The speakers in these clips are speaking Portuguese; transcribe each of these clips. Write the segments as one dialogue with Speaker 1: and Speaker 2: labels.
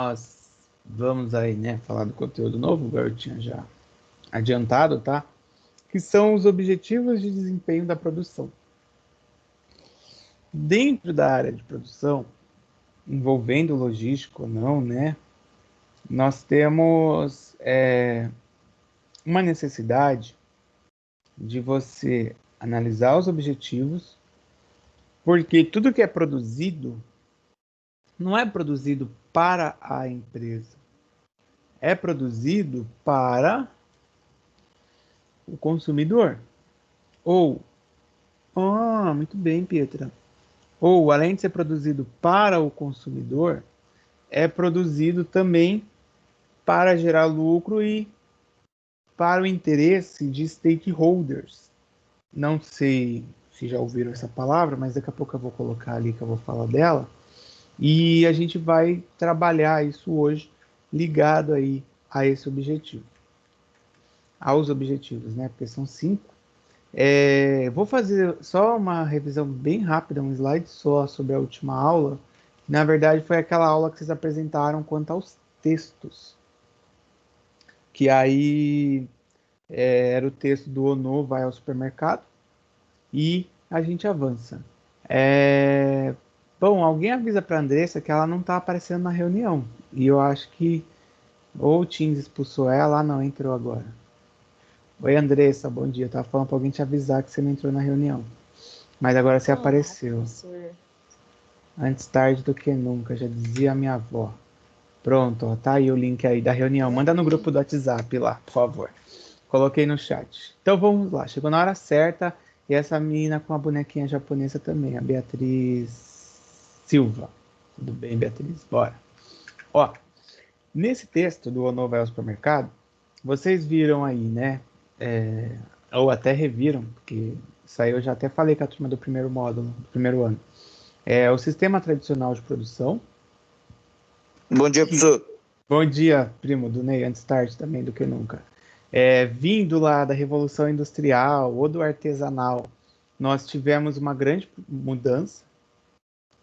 Speaker 1: Nós vamos aí, né, falar do conteúdo novo, igual eu tinha já adiantado, tá? Que são os objetivos de desempenho da produção. Dentro da área de produção, envolvendo logística ou não, né, nós temos uma necessidade de você analisar os objetivos, porque tudo que é produzido não é produzido para a empresa, é produzido para o consumidor. Ou, muito bem, Pietra. Ou, além de ser produzido para o consumidor, é produzido também para gerar lucro e para o interesse de stakeholders. Não sei se já ouviram essa palavra, mas daqui a pouco eu vou colocar ali que eu vou falar dela. E a gente vai trabalhar isso hoje ligado aí a esse objetivo. Aos objetivos, né? Porque são 5. Vou fazer só uma revisão bem rápida, um slide só sobre a última aula. Na verdade, foi aquela aula que vocês apresentaram quanto aos textos. Que aí era o texto do Ono vai ao supermercado e a gente avança. Bom, alguém avisa para a Andressa que ela não está aparecendo na reunião. E eu acho que ou o Teams expulsou ela, não entrou agora. Oi, Andressa, bom dia. Eu tava falando para alguém te avisar que você não entrou na reunião. Mas agora você
Speaker 2: Olá,
Speaker 1: apareceu.
Speaker 2: professor.
Speaker 1: Antes tarde do que nunca, já dizia a minha avó. Pronto, ó, tá aí o link aí da reunião. Manda no grupo do WhatsApp lá, por favor. Coloquei no chat. Então vamos lá, chegou na hora certa. E essa menina com a bonequinha japonesa também, a Beatriz Silva. Tudo bem, Beatriz? Bora. Ó, nesse texto do Ono vai ao supermercado, vocês viram aí, né? Ou até reviram, porque isso aí eu já até falei com a turma do primeiro módulo, do primeiro ano. É o sistema tradicional de produção.
Speaker 3: Bom dia, professor.
Speaker 1: Bom dia, primo do Ney, antes tarde também do que nunca. Vindo lá da Revolução Industrial ou do artesanal, nós tivemos uma grande mudança.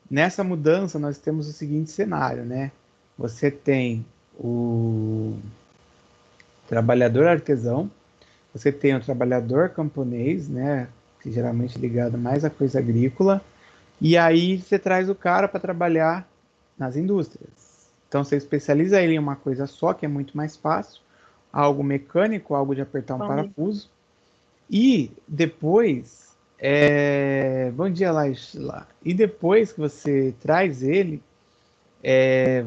Speaker 1: Nessa mudança, nós temos o seguinte cenário, né? Você tem o trabalhador artesão, você tem o trabalhador camponês, né? Que geralmente é ligado mais à coisa agrícola, e aí você traz o cara para trabalhar nas indústrias. Então você especializa ele em uma coisa só, que é muito mais fácil, algo mecânico, algo de apertar um parafuso. E depois, bom dia, Laila. E depois que você traz ele,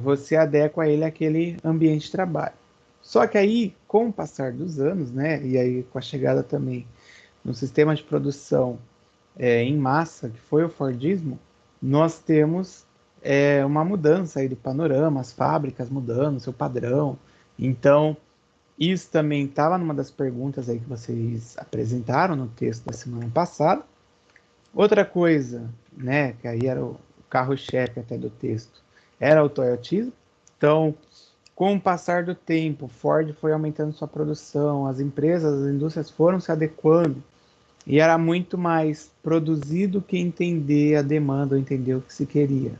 Speaker 1: você adequa ele àquele ambiente de trabalho. Só que aí, com o passar dos anos, né, e aí com a chegada também no sistema de produção em massa, que foi o Fordismo, nós temos uma mudança aí do panorama, as fábricas mudando seu padrão. Então, isso também estava numa das perguntas aí que vocês apresentaram no texto da semana passada. Outra coisa, né, que aí era o carro-chefe até do texto, era o toyotismo. Então, com o passar do tempo, Ford foi aumentando sua produção, as empresas, as indústrias foram se adequando, e era muito mais produzir do que entender a demanda ou entender o que se queria.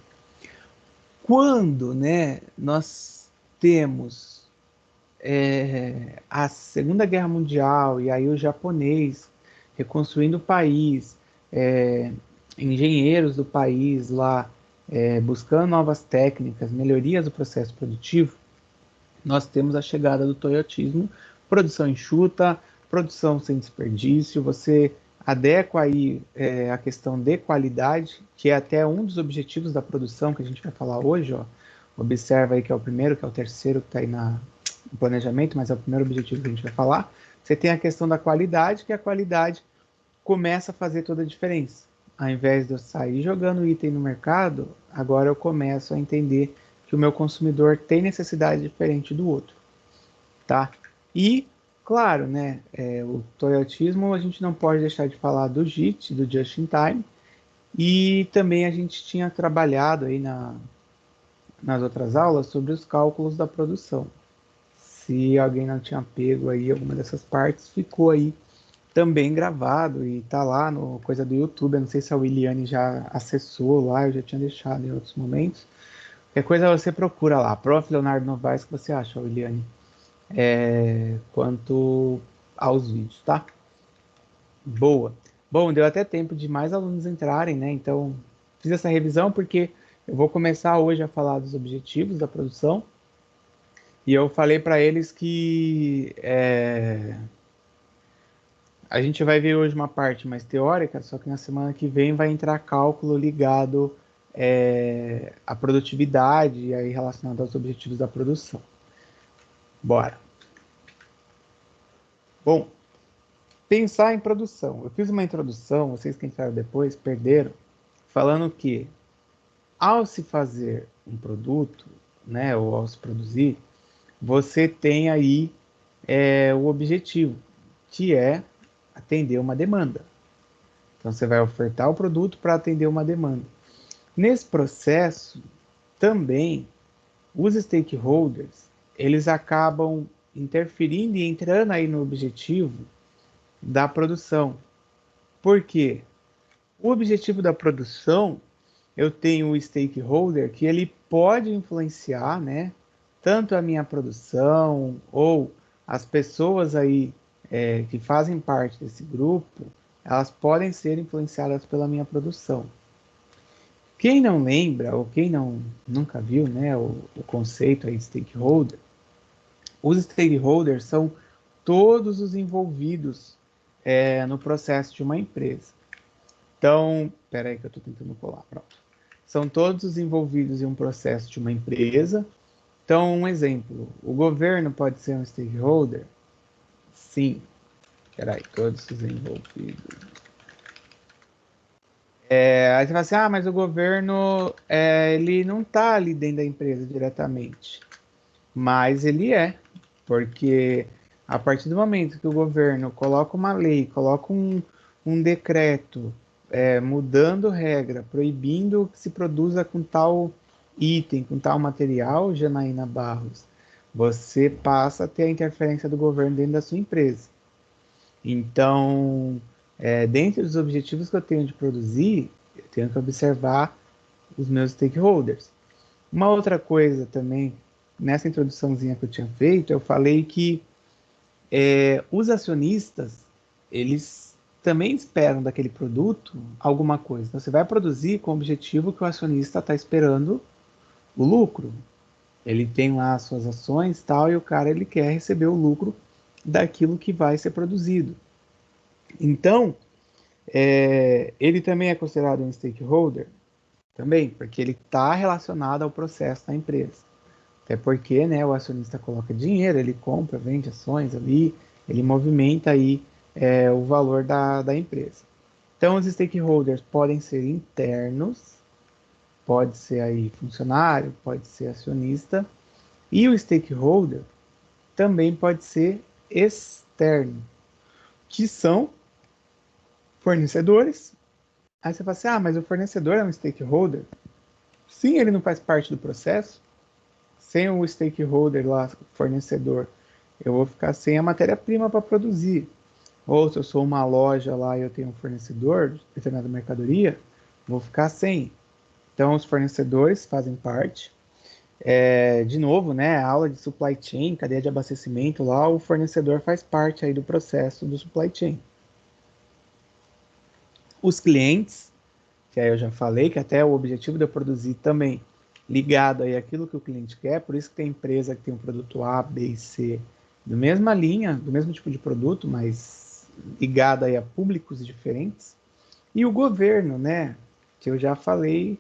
Speaker 1: Quando, né, nós temos a Segunda Guerra Mundial e aí o japonês reconstruindo o país, engenheiros do país lá buscando novas técnicas, melhorias do processo produtivo, nós temos a chegada do toyotismo, produção enxuta, produção sem desperdício, você adequa aí a questão de qualidade, que é até um dos objetivos da produção que a gente vai falar hoje, ó. Observa aí que é o primeiro, que é o terceiro que está aí no planejamento, mas é o primeiro objetivo que a gente vai falar. Você tem a questão da qualidade, que a qualidade começa a fazer toda a diferença. Ao invés de eu sair jogando item no mercado, agora eu começo a entender que o meu consumidor tem necessidade diferente do outro, tá? E, claro, né, o toyotismo a gente não pode deixar de falar do JIT, do Just in Time, e também a gente tinha trabalhado aí nas outras aulas sobre os cálculos da produção. Se alguém não tinha pego aí alguma dessas partes, ficou aí também gravado e tá lá no coisa do YouTube. Eu não sei se a Williane já acessou lá, eu já tinha deixado em outros momentos. Qualquer coisa você procura lá, Prof. Leonardo Novaes, que você acha, Eliane, quanto aos vídeos, tá? Boa. Bom, deu até tempo de mais alunos entrarem, né? Então, fiz essa revisão porque eu vou começar hoje a falar dos objetivos da produção. E eu falei para eles que a gente vai ver hoje uma parte mais teórica, só que na semana que vem vai entrar cálculo ligado à produtividade e aí relacionado aos objetivos da produção. Bora. Bom, pensar em produção. Eu fiz uma introdução, vocês que entraram depois perderam, falando que ao se fazer um produto, né, ou ao se produzir, você tem aí o objetivo, que é atender uma demanda. Então, você vai ofertar o produto para atender uma demanda. Nesse processo, também, os stakeholders, eles acabam interferindo e entrando aí no objetivo da produção. Por quê? O objetivo da produção, eu tenho o stakeholder que ele pode influenciar, né, tanto a minha produção ou as pessoas aí que fazem parte desse grupo, elas podem ser influenciadas pela minha produção. Quem não lembra ou quem nunca viu, né, o conceito aí de stakeholder, os stakeholders são todos os envolvidos no processo de uma empresa. Então, espera aí que eu estou tentando colar, pronto. São todos os envolvidos em um processo de uma empresa. Então, um exemplo, o governo pode ser um stakeholder? Sim. Espera aí, todos os envolvidos. Aí você fala assim, mas o governo, ele não está ali dentro da empresa diretamente. Mas ele porque a partir do momento que o governo coloca uma lei, coloca um decreto, mudando regra, proibindo que se produza com tal item, com tal material, Janaína Barros, você passa a ter a interferência do governo dentro da sua empresa. Então, dentro dos objetivos que eu tenho de produzir, eu tenho que observar os meus stakeholders. Uma outra coisa também, nessa introduçãozinha que eu tinha feito, eu falei que os acionistas, eles também esperam daquele produto alguma coisa. Então, você vai produzir com o objetivo que o acionista está esperando o lucro. Ele tem lá as suas ações e tal, e o cara ele quer receber o lucro daquilo que vai ser produzido. Então, ele também é considerado um stakeholder? Também, porque ele está relacionado ao processo da empresa. Até porque, né, o acionista coloca dinheiro, ele compra, vende ações ali, ele movimenta aí o valor da empresa. Então, os stakeholders podem ser internos, pode ser aí funcionário, pode ser acionista, e o stakeholder também pode ser externo, que são fornecedores. Aí você fala assim, mas o fornecedor é um stakeholder? Sim, ele não faz parte do processo. Sem o stakeholder lá, fornecedor, eu vou ficar sem a matéria-prima para produzir. Ou se eu sou uma loja lá e eu tenho um fornecedor de determinada mercadoria, vou ficar sem. Então, os fornecedores fazem parte. De novo, né, a aula de supply chain, cadeia de abastecimento lá, o fornecedor faz parte aí do processo do supply chain. Os clientes, que aí eu já falei, que até o objetivo de eu produzir também ligado aí àquilo que o cliente quer, por isso que tem empresa que tem um produto A, B e C da mesma linha, do mesmo tipo de produto, mas ligado aí a públicos diferentes. E o governo, né, que eu já falei,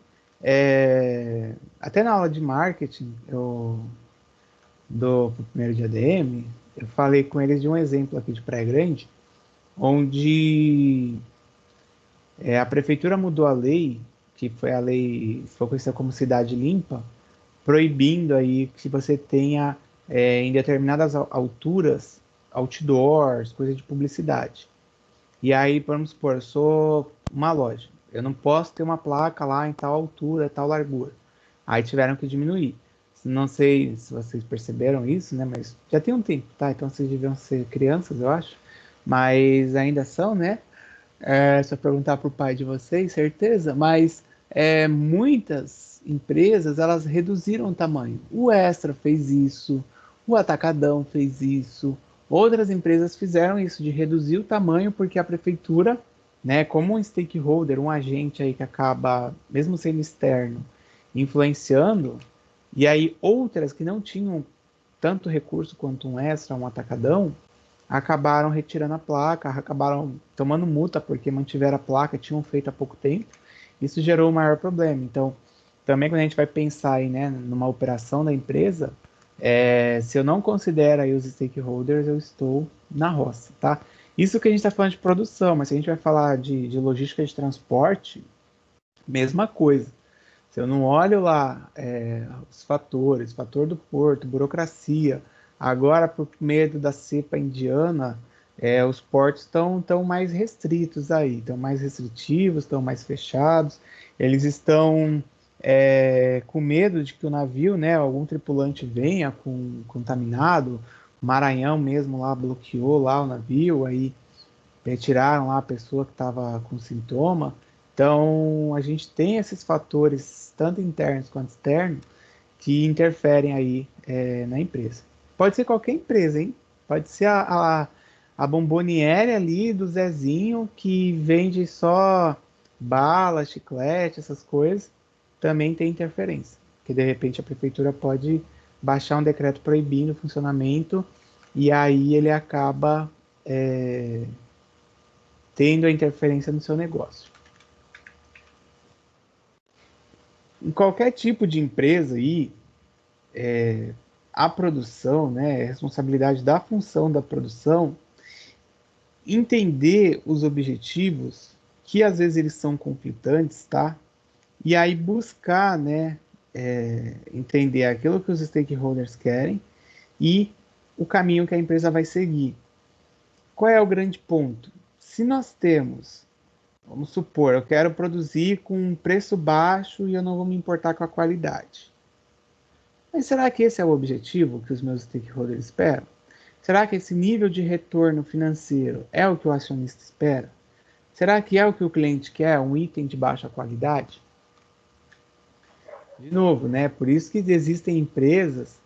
Speaker 1: até na aula de marketing, do primeiro de ADM, eu falei com eles de um exemplo aqui de Praia Grande, onde a prefeitura mudou a lei, que foi a lei, foi conhecida como Cidade Limpa, proibindo aí que você tenha em determinadas alturas outdoors, coisa de publicidade. E aí, vamos supor, eu sou uma loja, eu não posso ter uma placa lá em tal altura, tal largura. Aí tiveram que diminuir. Não sei se vocês perceberam isso, né? Mas já tem um tempo, tá? Então vocês deviam ser crianças, eu acho. Mas ainda são, né? Se eu perguntar para o pai de vocês, certeza. Mas muitas empresas, elas reduziram o tamanho. O Extra fez isso, o Atacadão fez isso, outras empresas fizeram isso, de reduzir o tamanho, porque a prefeitura, né, como um stakeholder, um agente aí que acaba, mesmo sendo externo, influenciando, e aí outras que não tinham tanto recurso quanto um Extra, um Atacadão, acabaram retirando a placa, acabaram tomando multa porque mantiveram a placa, tinham feito há pouco tempo. Isso gerou um maior problema. Então, também quando a gente vai pensar aí, né, numa operação da empresa, se eu não considero aí os stakeholders, eu estou na roça, tá? Isso que a gente está falando de produção, mas se a gente vai falar de logística de transporte, mesma coisa. Se eu não olho lá os fatores, fator do porto, burocracia, agora por medo da cepa indiana, os portos estão mais restritos aí, estão mais restritivos, estão mais fechados, eles estão com medo de que o navio, né, algum tripulante venha contaminado, o Maranhão mesmo lá bloqueou lá o navio, aí retiraram lá a pessoa que estava com sintoma. Então, a gente tem esses fatores, tanto internos quanto externos, que interferem aí na empresa. Pode ser qualquer empresa, hein? Pode ser a Bomboniere ali do Zezinho, que vende só bala, chiclete, essas coisas, também tem interferência. Porque, de repente, a prefeitura pode baixar um decreto proibindo o funcionamento e aí ele acaba tendo a interferência no seu negócio. Em qualquer tipo de empresa aí, a produção, né, a responsabilidade da função da produção, entender os objetivos, que às vezes eles são conflitantes, tá? E aí buscar, né, entender aquilo que os stakeholders querem e o caminho que a empresa vai seguir. Qual é o grande ponto? Se nós temos, vamos supor, eu quero produzir com um preço baixo e eu não vou me importar com a qualidade. Mas será que esse é o objetivo que os meus stakeholders esperam? Será que esse nível de retorno financeiro é o que o acionista espera? Será que é o que o cliente quer, um item de baixa qualidade? De novo, né? Por isso que existem empresas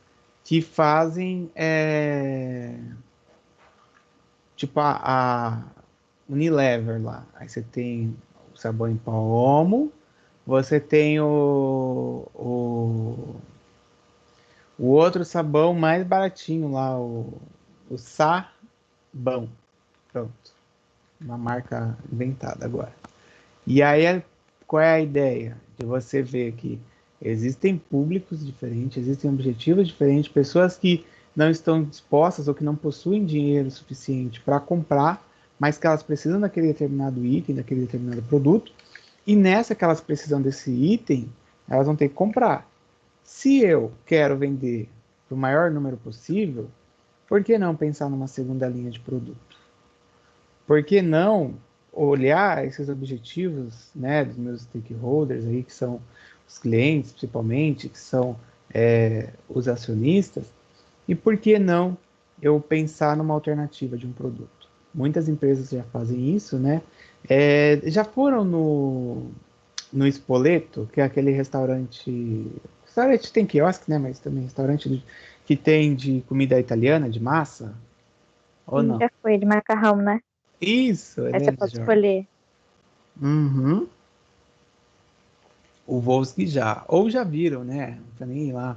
Speaker 1: que fazem tipo a Unilever lá. Aí você tem o sabão em pó Omo, você tem o outro sabão mais baratinho lá, o Sabão. Pronto. Uma marca inventada agora. E aí, qual é a ideia? De você ver que existem públicos diferentes, existem objetivos diferentes, pessoas que não estão dispostas ou que não possuem dinheiro suficiente para comprar, mas que elas precisam daquele determinado item, daquele determinado produto, e nessa que elas precisam desse item, elas vão ter que comprar. Se eu quero vender para o maior número possível, por que não pensar numa segunda linha de produto? Por que não olhar esses objetivos, né, dos meus stakeholders aí, que são os clientes, principalmente, que são os acionistas, e por que não eu pensar numa alternativa de um produto? Muitas empresas já fazem isso, né? Já foram no Spoleto, que é aquele restaurante. Restaurante tem quiosque, né? Mas também restaurante que tem de comida italiana, de massa? Ou
Speaker 2: Sim,
Speaker 1: não?
Speaker 2: já foi, de macarrão, né?
Speaker 1: Isso,
Speaker 2: Aí você
Speaker 1: Helena
Speaker 2: pode
Speaker 1: Jorge.
Speaker 2: escolher.
Speaker 1: Uhum. O Volsky já. Ou já viram, né? Não precisa nem ir lá.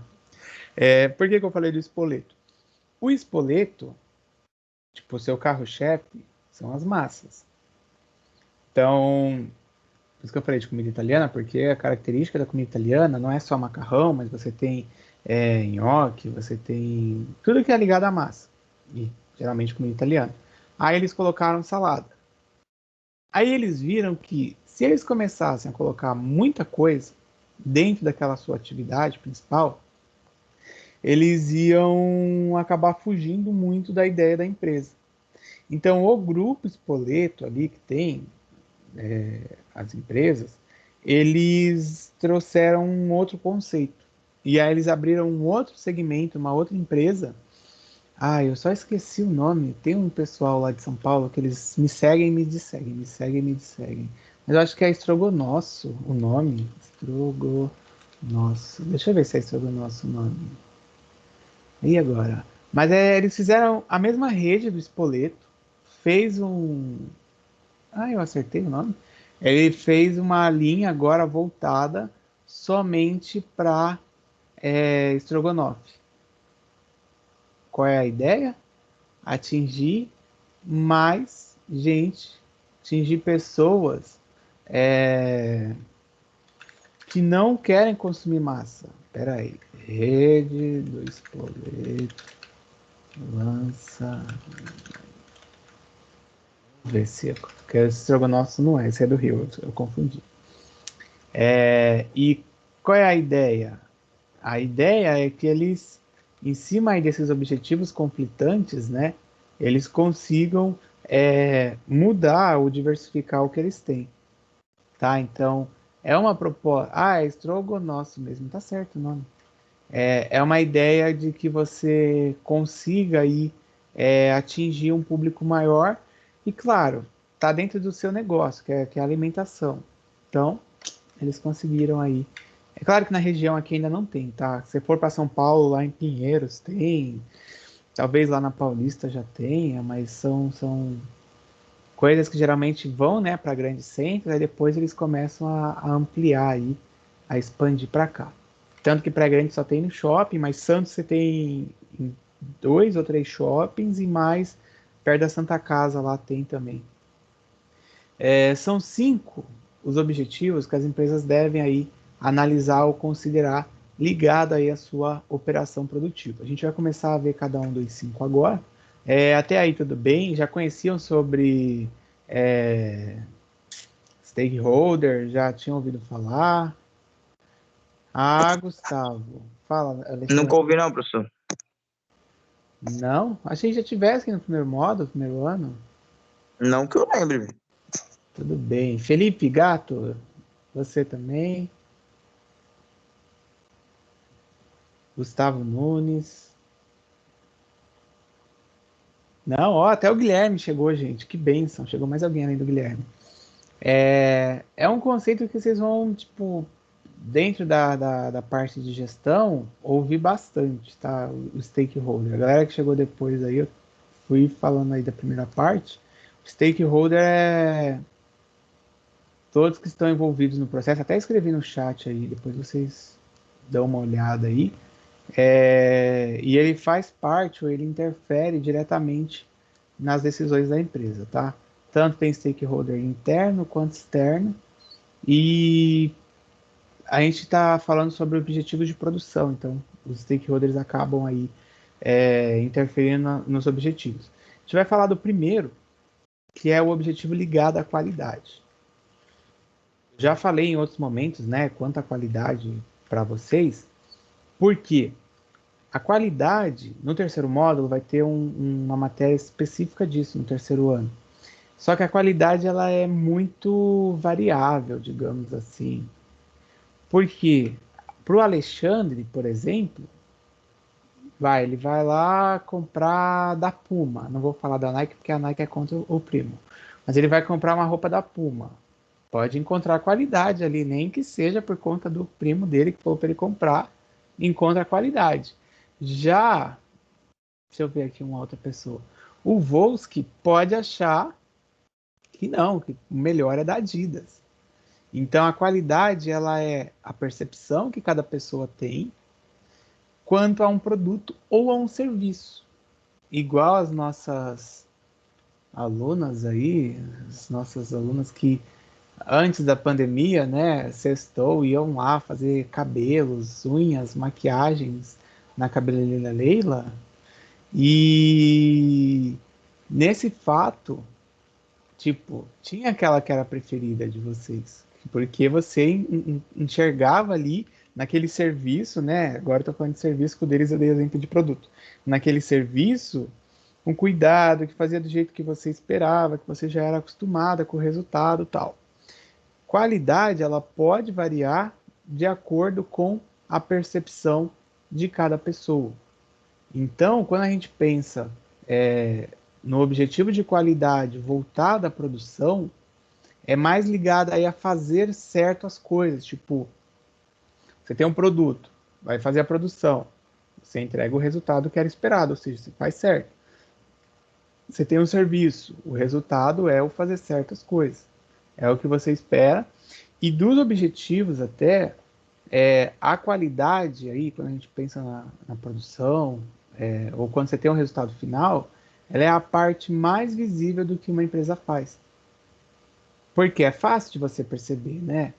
Speaker 1: Por que eu falei do Spoleto? O Spoleto, tipo, o seu carro-chefe, são as massas. Então, por isso que eu falei de comida italiana, porque a característica da comida italiana não é só macarrão, mas você tem nhoque, você tem tudo que é ligado à massa. E geralmente comida italiana. Aí eles colocaram salada. Aí eles viram que se eles começassem a colocar muita coisa dentro daquela sua atividade principal, eles iam acabar fugindo muito da ideia da empresa. Então, o grupo Spoleto ali que tem as empresas, eles trouxeram um outro conceito. E aí eles abriram um outro segmento, uma outra empresa. Ah, eu só esqueci o nome. Tem um pessoal lá de São Paulo que eles me seguem e me desseguem, me seguem e me desseguem. Mas eu acho que é Estrogonosso o nome. Estrogonofe. Nossa, deixa eu ver se é sobre o nosso nome. E agora? Mas eles fizeram a mesma rede do Spoleto, fez um... Ah, eu acertei o nome. Ele fez uma linha agora voltada somente para estrogonofe. Qual é a ideia? Atingir mais gente, atingir pessoas que não querem consumir massa. Espera aí. Rede do Spoleto lança... Vamos ver se... Porque esse estrogonofe não é, esse é do Rio, eu confundi. E qual é a ideia? A ideia é que eles, em cima aí desses objetivos conflitantes, né, eles consigam mudar ou diversificar o que eles têm, tá? Então, é uma proposta... Ah, é estrogonofe mesmo, tá certo o nome. É uma ideia de que você consiga aí, atingir um público maior e, claro, tá dentro do seu negócio, que é a alimentação. Então, eles conseguiram aí. É claro que na região aqui ainda não tem, tá? Se for para São Paulo, lá em Pinheiros tem, talvez lá na Paulista já tenha, mas são coisas que geralmente vão, né, para grandes centros, aí depois eles começam a ampliar aí, a expandir para cá. Tanto que para grande só tem no shopping, mas Santos você tem em 2 ou 3 shoppings e mais perto da Santa Casa lá tem também. São 5 os objetivos que as empresas devem aí analisar ou considerar ligado aí à sua operação produtiva. A gente vai começar a ver cada um dos 5 agora. Até aí tudo bem? Já conheciam sobre stakeholder? Já tinham ouvido falar? Ah, Gustavo. Fala,
Speaker 3: Nunca
Speaker 1: Alexandre.
Speaker 3: ouvi não, professor.
Speaker 1: Não? Achei que já tivesse aqui no primeiro módulo, primeiro ano.
Speaker 3: Não que eu lembre.
Speaker 1: Tudo bem. Felipe Gato, você também. Gustavo Nunes. Não, ó, até o Guilherme chegou, gente. Que bênção. Chegou mais alguém além do Guilherme. É um conceito que vocês vão, tipo, dentro da parte de gestão, ouvir bastante, tá? O stakeholder. A galera que chegou depois aí, eu fui falando aí da primeira parte. O stakeholder é todos que estão envolvidos no processo. Até escrevi no chat aí, depois vocês dão uma olhada aí. E ele faz parte ou ele interfere diretamente nas decisões da empresa, tá? Tanto tem stakeholder interno quanto externo, e a gente está falando sobre objetivos de produção, então os stakeholders acabam aí interferindo nos objetivos. A gente vai falar do primeiro, que é o objetivo ligado à qualidade. Já falei em outros momentos, né, quanto à qualidade para vocês, porque a qualidade, no terceiro módulo, vai ter uma matéria específica disso no terceiro ano. Só que a qualidade ela é muito variável, digamos assim. Porque para o Alexandre, por exemplo, ele vai lá comprar da Puma. Não vou falar da Nike porque a Nike é contra o primo. Mas ele vai comprar uma roupa da Puma. Pode encontrar qualidade ali, nem que seja por conta do primo dele que falou para ele comprar, encontra qualidade. Já, deixa eu ver aqui uma outra pessoa. O Volsky pode achar que não, que o melhor é da Adidas. Então a qualidade ela é a percepção que cada pessoa tem quanto a um produto ou a um serviço. Igual as nossas alunas aí, as nossas alunas que antes da pandemia, né, sextou, iam lá fazer cabelos, unhas, maquiagens na cabeleireira Leila. E nesse fato, tipo, tinha aquela que era a preferida de vocês, porque você enxergava ali naquele serviço, né? Agora eu tô falando de serviço, com o deles eu dei exemplo de produto. Naquele serviço, um cuidado que fazia do jeito que você esperava, que você já era acostumada com o resultado e tal. Qualidade, ela pode variar de acordo com a percepção de cada pessoa. Então, quando a gente pensa no objetivo de qualidade voltado à produção, é mais ligado aí a fazer certo as coisas, tipo, Você tem um produto, vai fazer a produção, você entrega o resultado que era esperado, ou seja, você faz certo. Você tem um serviço, o resultado é o fazer certas coisas, é o que você espera. E dos objetivos até, a qualidade aí, quando a gente pensa na produção, ou quando você tem um resultado final, ela é a parte mais visível do que uma empresa faz. Porque é fácil de você perceber, né?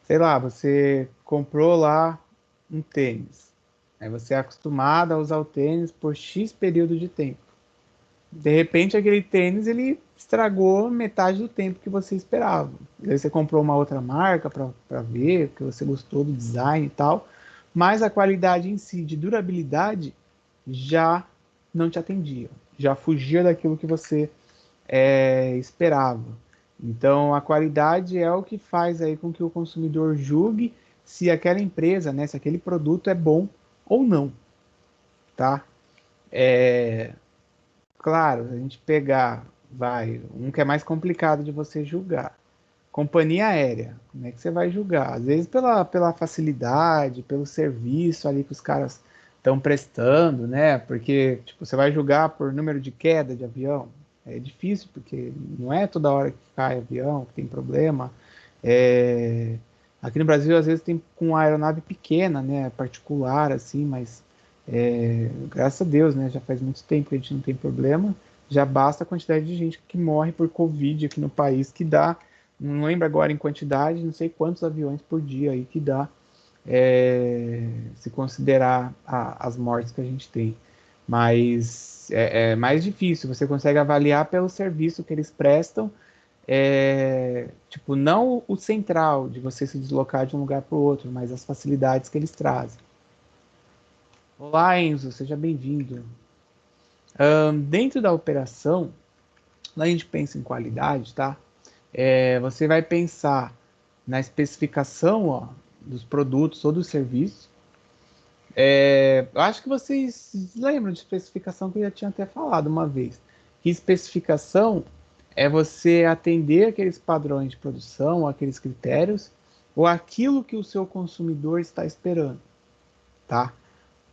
Speaker 1: Sei lá, você comprou lá um tênis. Aí você é acostumado a usar o tênis por X período de tempo. De repente, aquele tênis ele estragou metade do tempo que você esperava. Aí você comprou uma outra marca para ver, porque você gostou do design e tal, mas a qualidade em si, de durabilidade, já não te atendia, já fugia daquilo que você esperava. Então, a qualidade é o que faz aí com que o consumidor julgue se aquela empresa, né, se aquele produto é bom ou não, tá? Claro, a gente pegar, um que é mais complicado de você julgar. Companhia aérea, como é que você vai julgar? Às vezes pela facilidade, pelo serviço ali que os caras estão prestando, né? Porque, tipo, você vai julgar por número de queda de avião. É difícil, porque não é toda hora que cai avião, que tem problema. É, Aqui no Brasil, às vezes, tem com aeronave pequena, né? Particular, assim, mas graças a Deus, né? Já faz muito tempo que a gente não tem problema. Já basta a quantidade de gente que morre por Covid aqui no país, que dá, não lembro agora em quantidade, não sei quantos aviões por dia aí que dá, se considerar as mortes que a gente tem. Mas é mais difícil, você consegue avaliar pelo serviço que eles prestam, tipo, não o central de você se deslocar de um lugar para o outro, mas as facilidades que eles trazem. Olá, Enzo, seja bem-vindo. Dentro da operação, quando a gente pensa em qualidade, tá? Você vai pensar na especificação, ó, dos produtos ou do serviço. Eu acho que vocês lembram de especificação que eu já tinha até falado uma vez. Que especificação é você atender aqueles padrões de produção, aqueles critérios, ou aquilo que o seu consumidor está esperando, tá?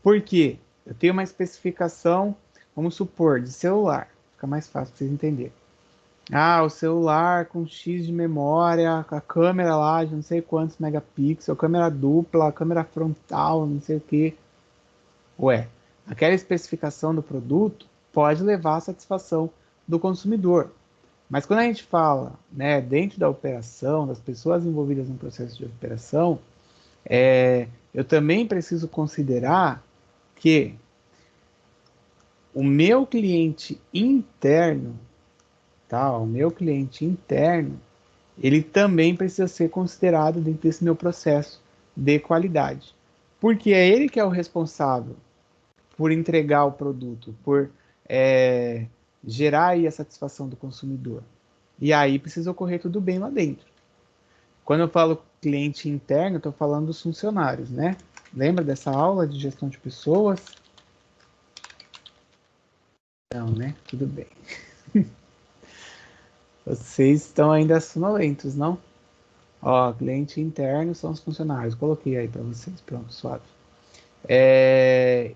Speaker 1: Por quê? Eu tenho uma especificação, vamos supor, de celular. Fica mais fácil para vocês entenderem. Ah, o celular com X de memória, com a câmera lá de não sei quantos megapixels, câmera dupla, câmera frontal, não sei o que. Ué, aquela especificação do produto pode levar à satisfação do consumidor. Mas quando a gente fala, né, dentro da operação, das pessoas envolvidas no processo de operação, eu também preciso considerar que o meu cliente interno, tá? O meu cliente interno, ele também precisa ser considerado dentro desse meu processo de qualidade. Porque é ele que é o responsável por entregar o produto, por gerar aí a satisfação do consumidor. E aí precisa ocorrer tudo bem lá dentro. Quando eu falo cliente interno, eu estou falando dos funcionários, né? Lembra dessa aula de gestão de pessoas? Não, né? Tudo bem. Vocês estão ainda sonolentos, não? Ó, cliente interno são os funcionários. Coloquei aí para vocês. Pronto, suave.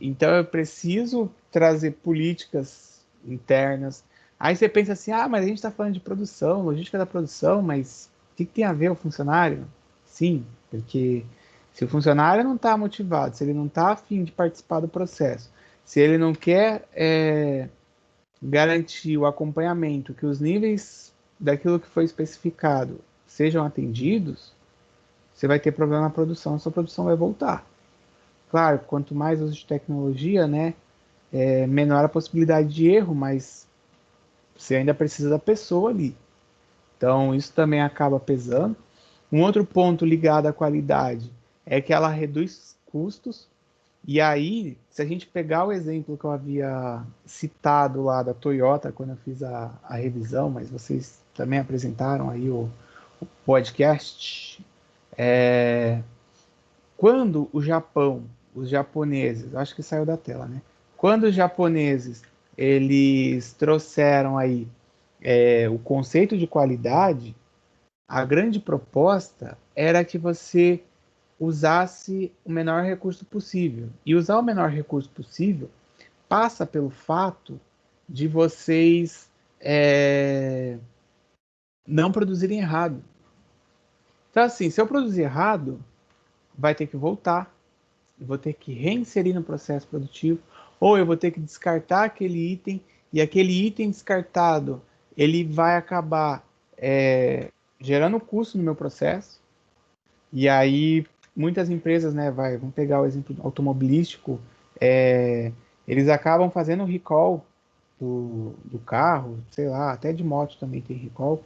Speaker 1: Então eu preciso trazer políticas internas. Aí você pensa assim, ah, mas a gente está falando de produção, logística da produção, mas o que tem a ver o funcionário? Sim, porque se o funcionário não está motivado, se ele não está afim de participar do processo, se ele não quer garantir o acompanhamento, que os níveis daquilo que foi especificado sejam atendidos, você vai ter problema na produção, sua produção vai voltar. Claro, quanto mais uso de tecnologia, né, menor a possibilidade de erro, mas você ainda precisa da pessoa ali. Então, isso também acaba pesando. Um outro ponto ligado à qualidade é que ela reduz custos. E aí, se a gente pegar o exemplo que eu havia citado lá da Toyota, quando eu fiz a revisão, mas vocês também apresentaram aí o podcast, quando o Japão, os japoneses, acho que saiu da tela, né? Quando os japoneses eles trouxeram aí o conceito de qualidade, a grande proposta era que você usasse o menor recurso possível. E usar o menor recurso possível passa pelo fato de vocês não produzirem errado. Então, assim, se eu produzir errado, vai ter que voltar, eu vou ter que reinserir no processo produtivo, ou eu vou ter que descartar aquele item, e aquele item descartado, ele vai acabar gerando custo no meu processo, e aí muitas empresas, né, vamos pegar o exemplo automobilístico, eles acabam fazendo recall do carro, sei lá, até de moto também tem recall,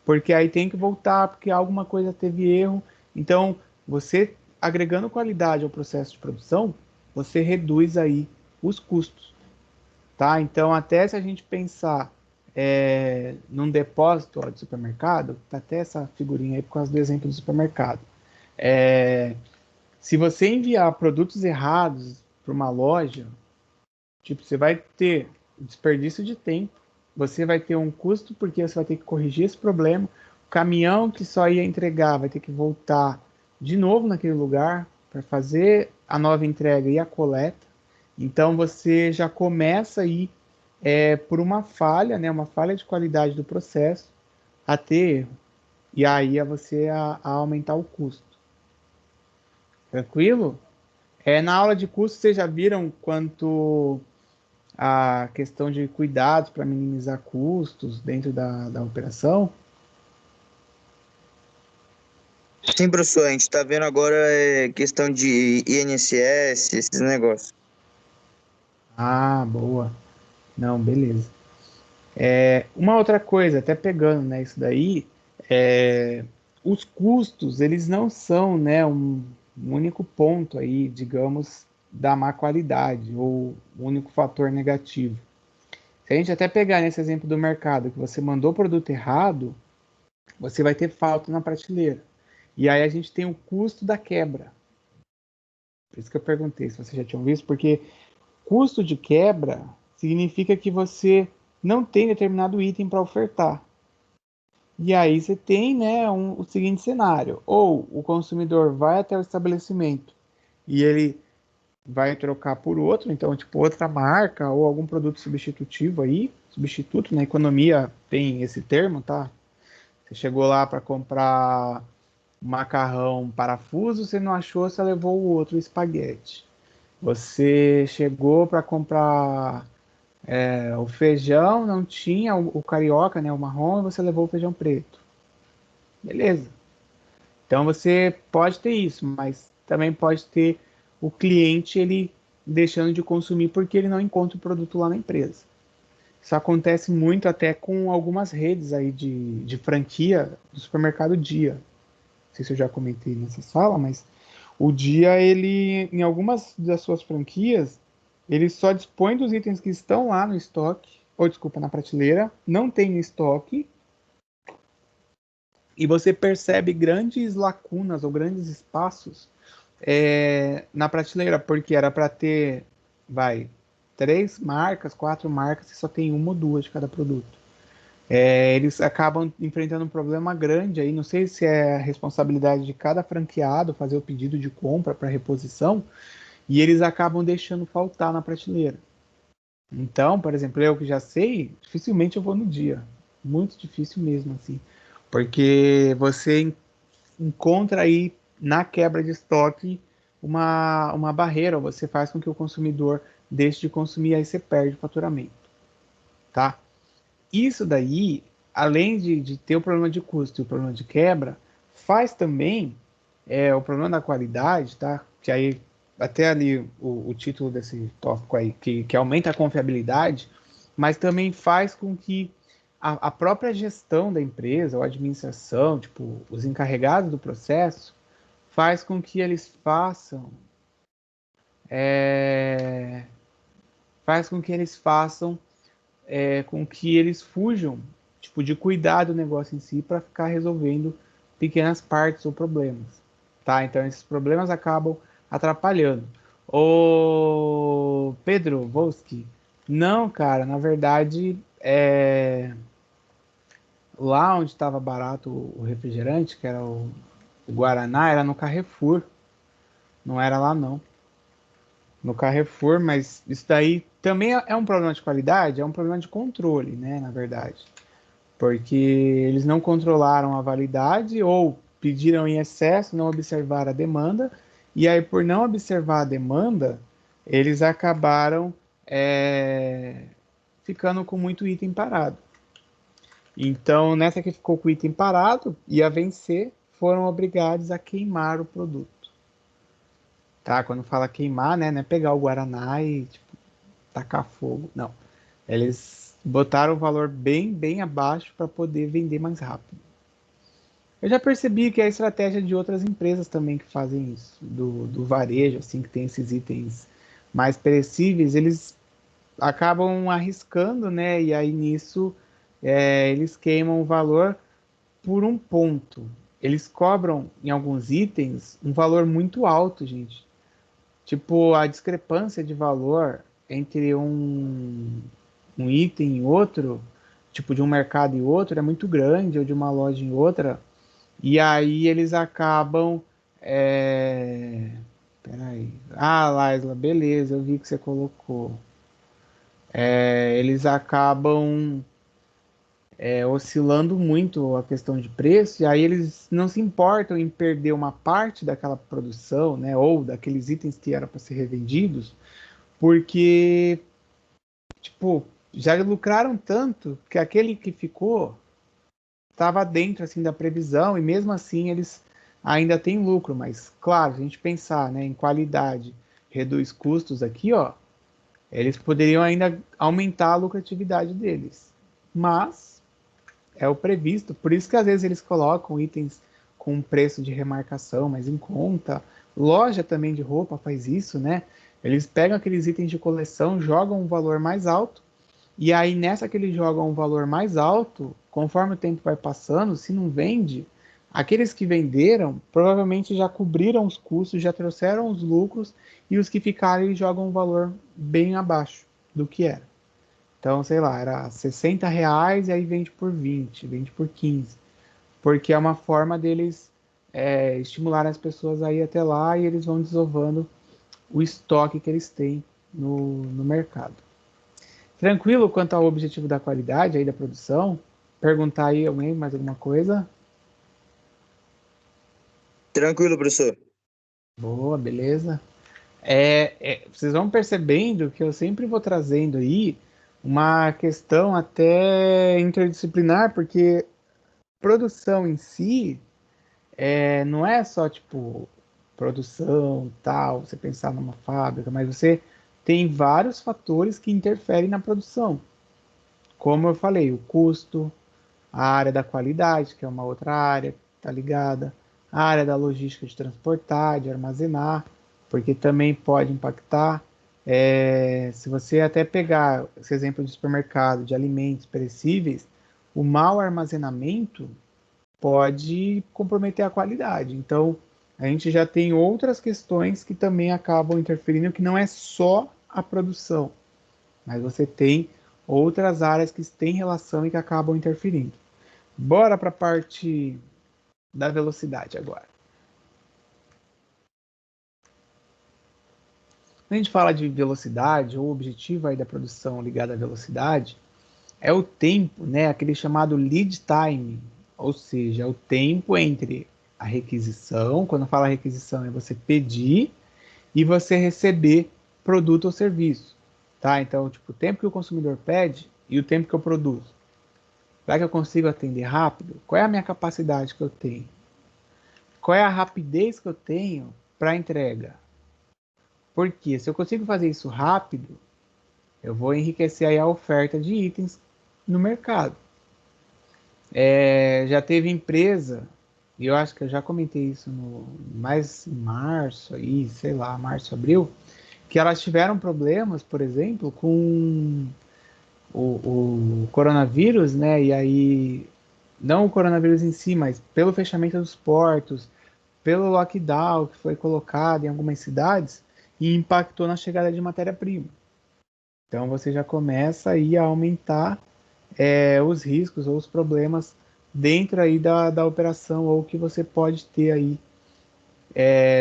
Speaker 1: porque aí tem que voltar, porque alguma coisa teve erro. Então, você agregando qualidade ao processo de produção, você reduz aí os custos, tá? Então, até se a gente pensar num depósito de supermercado, tá até essa figurinha aí por causa do exemplo do supermercado. Se você enviar produtos errados para uma loja, tipo, você vai ter desperdício de tempo, você vai ter um custo porque você vai ter que corrigir esse problema, o caminhão que só ia entregar vai ter que voltar de novo naquele lugar para fazer a nova entrega e a coleta. Então você já começa aí por uma falha, né, uma falha de qualidade do processo a ter erro. E aí é você a aumentar o custo. Tranquilo? Na aula de custo, vocês já viram quanto a questão de cuidados para minimizar custos dentro da operação?
Speaker 3: Sim, professor, a gente tá vendo agora questão de INSS, esses negócios.
Speaker 1: Ah, boa. Não, beleza. Uma outra coisa, até pegando, né, isso daí, os custos, eles não são, né, um único ponto aí, digamos, da má qualidade ou o único fator negativo. Se a gente até pegar nesse exemplo do mercado, que você mandou o produto errado, você vai ter falta na prateleira. E aí a gente tem o custo da quebra. Por isso que eu perguntei se vocês já tinham visto, porque custo de quebra significa que você não tem determinado item para ofertar. E aí você tem, né, o seguinte cenário: ou o consumidor vai até o estabelecimento e ele vai trocar por outro, então tipo outra marca ou algum produto substitutivo aí, substituto, na economia tem esse termo, tá? Você chegou lá para comprar macarrão parafuso, você não achou, você levou o outro espaguete. Você chegou para comprar o feijão, não tinha o carioca, né, o marrom, e você levou o feijão preto. Beleza. Então você pode ter isso, mas também pode ter o cliente ele deixando de consumir porque ele não encontra o produto lá na empresa. Isso acontece muito até com algumas redes aí de franquia do supermercado Dia. Não sei se eu já comentei nessa sala, mas o Dia, ele, em algumas das suas franquias, ele só dispõe dos itens que estão lá no estoque, ou desculpa, na prateleira, não tem no estoque, e você percebe grandes lacunas ou grandes espaços na prateleira, porque era para ter, vai, 3 marcas, 4 marcas, e só tem uma ou duas de cada produto. Eles acabam enfrentando um problema grande aí, não sei se é a responsabilidade de cada franqueado fazer o pedido de compra para reposição, e eles acabam deixando faltar na prateleira. Então, por exemplo, eu que já sei, dificilmente eu vou no Dia. Muito difícil mesmo, assim. Porque você encontra aí na quebra de estoque uma barreira, ou você faz com que o consumidor deixe de consumir, aí você perde o faturamento, tá? Isso daí, além de ter o problema de custo e o problema de quebra, faz também o problema da qualidade, tá? Que aí, até ali o título desse tópico aí, que aumenta a confiabilidade, mas também faz com que a própria gestão da empresa, ou a administração, tipo, os encarregados do processo, faz com que eles é, faz com que eles façam com que eles fujam, tipo, de cuidar do negócio em si para ficar resolvendo pequenas partes ou problemas, tá? Então esses problemas acabam atrapalhando. Ô, Pedro Volski, não, cara, na verdade, lá onde estava barato o refrigerante, que era o Guaraná, era no Carrefour. Não era lá, não. No Carrefour, mas isso daí também é um problema de qualidade, é um problema de controle, né, na verdade. Porque eles não controlaram a validade ou pediram em excesso, não observaram a demanda, e aí por não observar a demanda, eles acabaram ficando com muito item parado. Então, nessa que ficou com o item parado, ia vencer, foram obrigados a queimar o produto. Tá? Quando fala queimar, né, não é pegar o Guaraná e tipo, tacar fogo. Não. Eles botaram o valor bem abaixo para poder vender mais rápido. Eu já percebi que é a estratégia de outras empresas também que fazem isso, do varejo, assim, que tem esses itens mais perecíveis, eles acabam arriscando, né? E aí nisso eles queimam o valor por um ponto. Eles cobram em alguns itens um valor muito alto, gente. Tipo, a discrepância de valor entre um item e outro, tipo de um mercado e outro, é muito grande, ou de uma loja em outra. E aí eles acabam. Peraí. Ah, Laisla, beleza, eu vi que você colocou. Eles acabam oscilando muito a questão de preço, e aí eles não se importam em perder uma parte daquela produção, né, ou daqueles itens que eram para ser revendidos, porque, tipo, já lucraram tanto que aquele que ficou estava dentro assim da previsão e mesmo assim eles ainda têm lucro, mas claro, se a gente pensar, né, em qualidade, reduz custos aqui, ó, eles poderiam ainda aumentar a lucratividade deles. Mas é o previsto, por isso que às vezes eles colocam itens com preço de remarcação mais em conta. Loja também de roupa faz isso, né? Eles pegam aqueles itens de coleção, jogam um valor mais alto e aí, nessa que eles jogam um valor mais alto, conforme o tempo vai passando, se não vende, aqueles que venderam provavelmente já cobriram os custos, já trouxeram os lucros, e os que ficarem eles jogam um valor bem abaixo do que era. Então, sei lá, era R$ 60 e aí vende por 20, vende por 15, porque é uma forma deles estimular as pessoas a ir até lá e eles vão desovando o estoque que eles têm no mercado. Tranquilo quanto ao objetivo da qualidade aí da produção? Perguntar aí alguém mais alguma coisa?
Speaker 3: Tranquilo, professor.
Speaker 1: Boa, beleza. Vocês vão percebendo que eu sempre vou trazendo aí uma questão até interdisciplinar, porque produção em si não é só tipo produção, tal, você pensar numa fábrica, mas você tem vários fatores que interferem na produção. Como eu falei, o custo, a área da qualidade, que é uma outra área que está ligada, a área da logística de transportar, de armazenar, porque também pode impactar. Se você até pegar esse exemplo de supermercado, de alimentos perecíveis, o mau armazenamento pode comprometer a qualidade. Então, a gente já tem outras questões que também acabam interferindo, que não é só a produção, mas você tem outras áreas que têm relação e que acabam interferindo. Bora para a parte da velocidade agora. Quando a gente fala de velocidade, ou o objetivo aí da produção ligado à velocidade, é o tempo, né, aquele chamado lead time, ou seja, é o tempo entre a requisição, quando fala requisição é você pedir e você receber produto ou serviço, tá? Então, tipo, o tempo que o consumidor pede e o tempo que eu produzo. Será que eu consigo atender rápido? Qual é a minha capacidade que eu tenho? Qual é a rapidez que eu tenho para entrega? Porque se eu consigo fazer isso rápido, eu vou enriquecer aí a oferta de itens no mercado. Já teve empresa, e eu acho que eu já comentei isso mais em março, aí, sei lá, março, abril, que elas tiveram problemas, por exemplo, com o coronavírus, né? E aí, não o coronavírus em si, mas pelo fechamento dos portos, pelo lockdown que foi colocado em algumas cidades e impactou na chegada de matéria-prima. Então você já começa aí a aumentar os riscos ou os problemas dentro aí da operação ou que você pode ter aí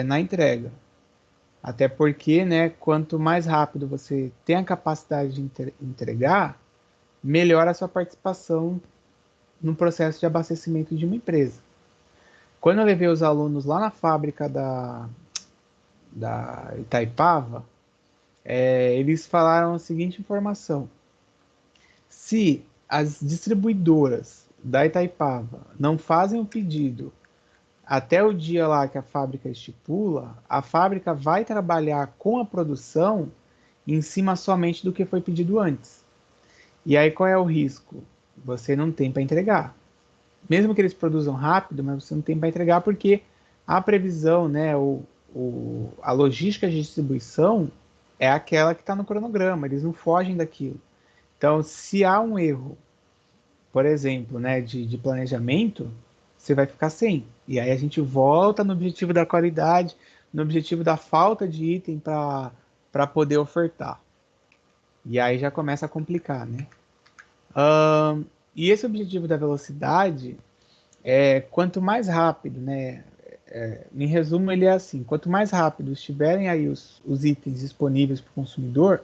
Speaker 1: na entrega. Até porque, né, quanto mais rápido você tem a capacidade de entregar, melhor a sua participação no processo de abastecimento de uma empresa. Quando eu levei os alunos lá na fábrica da Itaipava, eles falaram a seguinte informação: se as distribuidoras da Itaipava não fazem o pedido até o dia lá que a fábrica estipula, a fábrica vai trabalhar com a produção em cima somente do que foi pedido antes. E aí qual é o risco? Você não tem para entregar. Mesmo que eles produzam rápido, mas você não tem para entregar porque a previsão, né, a logística de distribuição é aquela que está no cronograma, eles não fogem daquilo. Então, se há um erro, por exemplo, né, de planejamento, você vai ficar sem. E aí a gente volta no objetivo da qualidade, no objetivo da falta de item para poder ofertar. E aí já começa a complicar, né? E esse objetivo da velocidade quanto mais rápido, né? Em resumo, ele é assim: quanto mais rápido estiverem aí os itens disponíveis para o consumidor,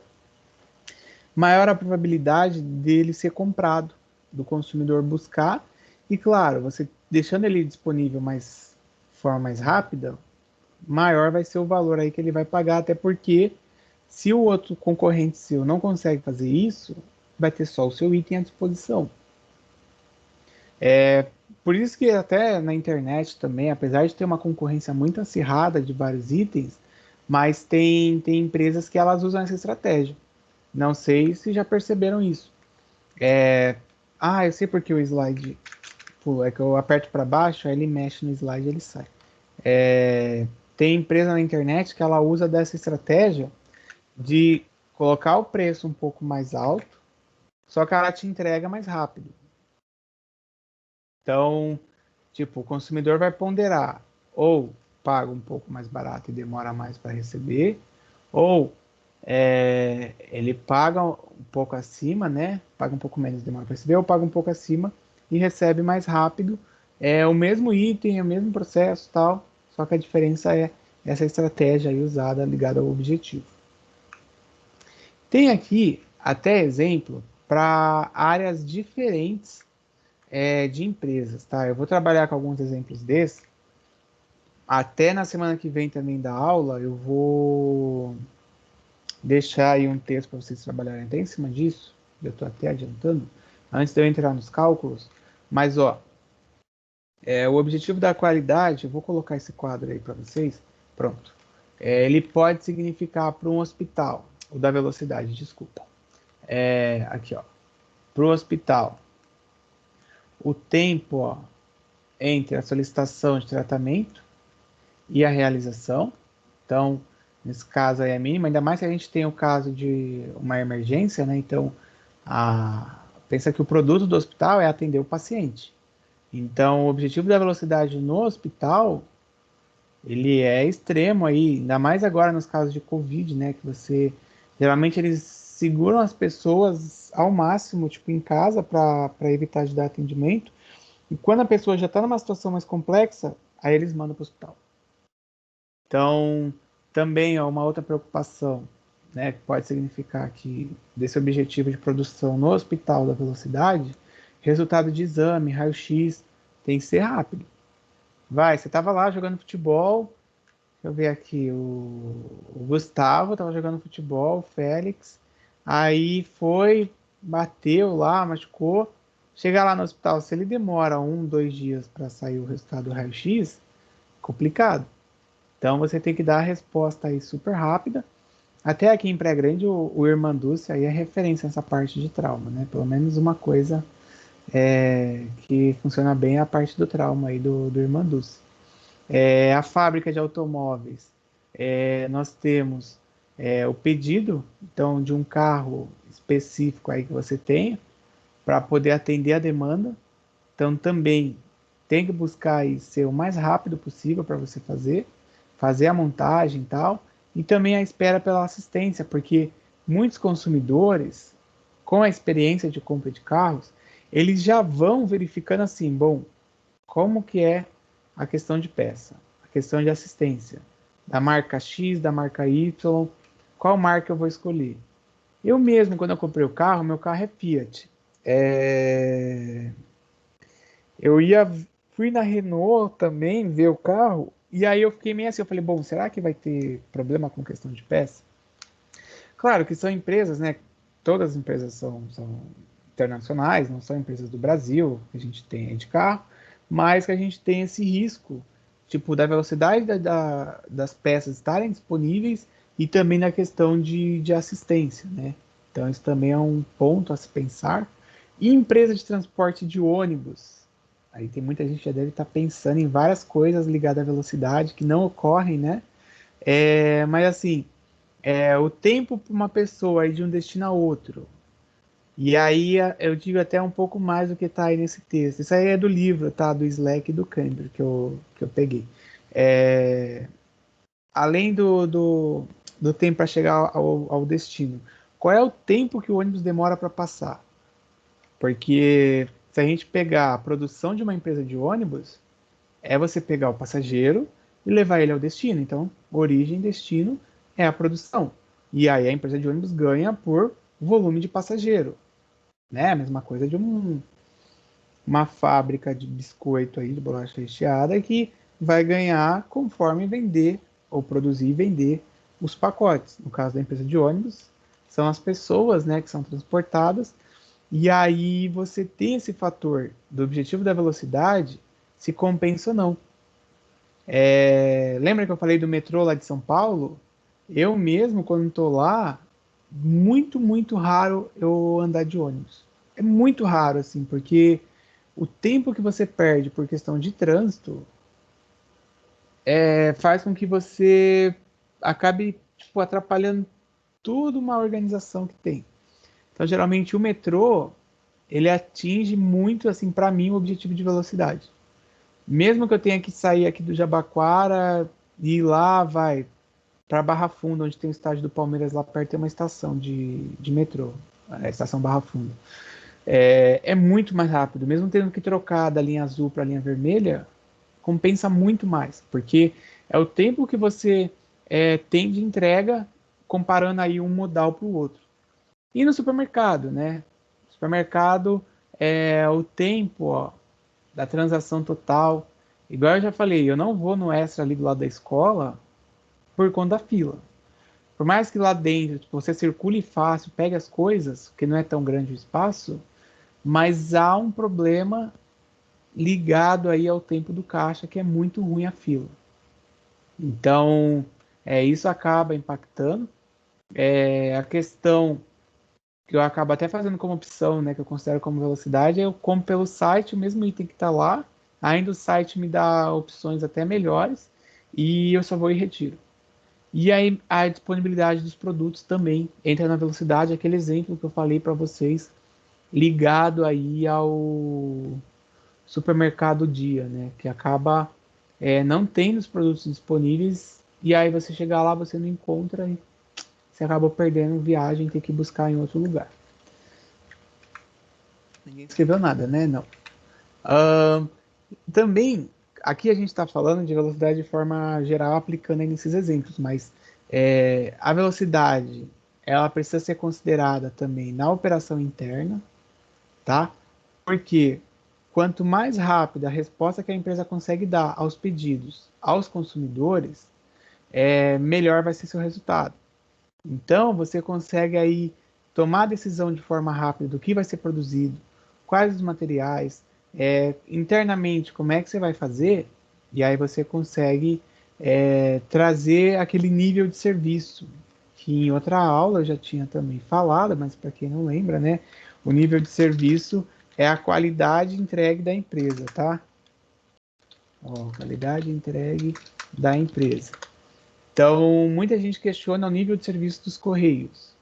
Speaker 1: maior a probabilidade dele ser comprado, do consumidor buscar. E claro, você deixando ele disponível de forma mais rápida, maior vai ser o valor aí que ele vai pagar, até porque se o outro concorrente seu não consegue fazer isso, vai ter só o seu item à disposição. Por isso que até na internet também, apesar de ter uma concorrência muito acirrada de vários itens, mas tem empresas que elas usam essa estratégia. Não sei se já perceberam isso. Eu sei porque o slide pula, é que eu aperto para baixo, aí ele mexe no slide e ele sai. Tem empresa na internet que ela usa dessa estratégia de colocar o preço um pouco mais alto, só que ela te entrega mais rápido. Então, tipo, o consumidor vai ponderar ou paga um pouco mais barato e demora mais para receber, ou ele paga um pouco acima, né? Paga um pouco menos e demora para receber, ou paga um pouco acima e recebe mais rápido. É o mesmo item, é o mesmo processo, tal, só que a diferença é essa estratégia aí usada ligada ao objetivo. Tem aqui até exemplo para áreas diferentes de empresas, tá? Eu vou trabalhar com alguns exemplos desses. Até na semana que vem também da aula, eu vou deixar aí um texto para vocês trabalharem até em cima disso. Eu estou até adiantando, antes de eu entrar nos cálculos. Mas, ó, o objetivo da qualidade, eu vou colocar esse quadro aí para vocês. Pronto. Ele pode significar para um hospital, o da velocidade, desculpa. Aqui, ó. Para o hospital, o tempo, ó, entre a solicitação de tratamento e a realização. Então, nesse caso aí é mínimo, ainda mais se a gente tem o caso de uma emergência, né? Então, pensa que o produto do hospital é atender o paciente. Então, o objetivo da velocidade no hospital, ele é extremo aí, ainda mais agora nos casos de Covid, né? Que geralmente eles seguram as pessoas ao máximo, tipo, em casa para evitar de dar atendimento. E quando a pessoa já está numa situação mais complexa, aí eles mandam para o hospital. Então, também é uma outra preocupação, né, que pode significar que desse objetivo de produção no hospital da velocidade, resultado de exame, raio-x, tem que ser rápido. Você estava lá jogando futebol, deixa eu ver aqui, o Gustavo estava jogando futebol, o Félix, aí bateu lá, machucou, chega lá no hospital, se ele demora 1, 2 dias para sair o resultado do raio-x, complicado. Então você tem que dar a resposta aí super rápida. Até aqui em Pré Grande, o Irmanduce aí é referência nessa parte de trauma, né? Pelo menos uma coisa que funciona bem é a parte do trauma aí do Irmanduce. A fábrica de automóveis, nós temos o pedido, então, de um carro específico aí que você tenha, para poder atender a demanda. Então, também tem que buscar aí ser o mais rápido possível para você fazer a montagem e tal, e também a espera pela assistência, porque muitos consumidores, com a experiência de compra de carros, eles já vão verificando assim, bom, como que é a questão de peça, a questão de assistência. da marca X, da marca Y, qual marca eu vou escolher? Eu mesmo, quando eu comprei o carro, meu carro é Fiat. Eu fui na Renault também ver o carro, e aí eu fiquei meio assim, eu falei, bom, será que vai ter problema com questão de peça? Claro que são empresas, né? Todas as empresas são internacionais, não são empresas do Brasil, que a gente tem aí de carro, mas que a gente tem esse risco, tipo, da velocidade das peças estarem disponíveis e também na questão de assistência, né? Então, isso também é um ponto a se pensar. E empresa de transporte de ônibus. Aí tem muita gente que já deve estar pensando em várias coisas ligadas à velocidade que não ocorrem, né? Mas assim, o tempo para uma pessoa ir de um destino a outro. E aí eu digo até um pouco mais do que está aí nesse texto. Isso aí é do livro, tá? Do Slack e do Cambridge que eu peguei. É, além do tempo para chegar ao destino, qual é o tempo que o ônibus demora para passar? Porque se a gente pegar a produção de uma empresa de ônibus, é você pegar o passageiro e levar ele ao destino. Então, origem e destino é a produção. E aí a empresa de ônibus ganha por volume de passageiro. Né? A mesma coisa de uma fábrica de biscoito aí, de bolacha recheada, que vai ganhar conforme vender, ou produzir e vender os pacotes. No caso da empresa de ônibus, são as pessoas, né, que são transportadas, e aí você tem esse fator do objetivo da velocidade, se compensa ou não. Lembra que eu falei do metrô lá de São Paulo? Eu mesmo, quando estou lá, muito, muito raro eu andar de ônibus. É muito raro, assim, porque o tempo que você perde por questão de trânsito faz com que você acabe, tipo, atrapalhando toda uma organização que tem. Então, geralmente, o metrô, ele atinge muito, assim, para mim, o objetivo de velocidade. Mesmo que eu tenha que sair aqui do Jabaquara e ir lá, vai, para Barra Funda, onde tem o estádio do Palmeiras, lá perto tem uma estação de metrô, a estação Barra Funda. É muito mais rápido, mesmo tendo que trocar da linha azul para a linha vermelha, compensa muito mais, porque é o tempo que você tem de entrega comparando aí um modal para o outro. E no supermercado, né? Supermercado o tempo, ó, da transação total. Igual eu já falei, eu não vou no extra ali do lado da escola por conta da fila. Por mais que lá dentro tipo, você circule fácil, pegue as coisas, porque não é tão grande o espaço, mas há um problema ligado aí ao tempo do caixa, que é muito ruim a fila. Então, isso acaba impactando. A questão que eu acabo até fazendo como opção, né, que eu considero como velocidade, eu compro pelo site, o mesmo item que está lá, ainda o site me dá opções até melhores, e eu só vou e retiro. E aí a disponibilidade dos produtos também entra na velocidade, aquele exemplo que eu falei para vocês, ligado aí ao supermercado dia, né? Que acaba não tendo os produtos disponíveis e aí você chegar lá, você não encontra e você acaba perdendo viagem e ter que buscar em outro lugar. Ninguém escreveu nada, né? Não. Também, aqui a gente está falando de velocidade de forma geral, aplicando aí nesses exemplos, mas a velocidade ela precisa ser considerada também na operação interna, tá? Porque quanto mais rápida a resposta que a empresa consegue dar aos pedidos aos consumidores, melhor vai ser seu resultado. Então, você consegue aí tomar a decisão de forma rápida do que vai ser produzido, quais os materiais, internamente como é que você vai fazer, e aí você consegue trazer aquele nível de serviço que em outra aula eu já tinha também falado, mas para quem não lembra, né, o nível de serviço é a qualidade entregue da empresa, tá? Ó, qualidade entregue da empresa. Então, muita gente questiona o nível de serviço dos Correios.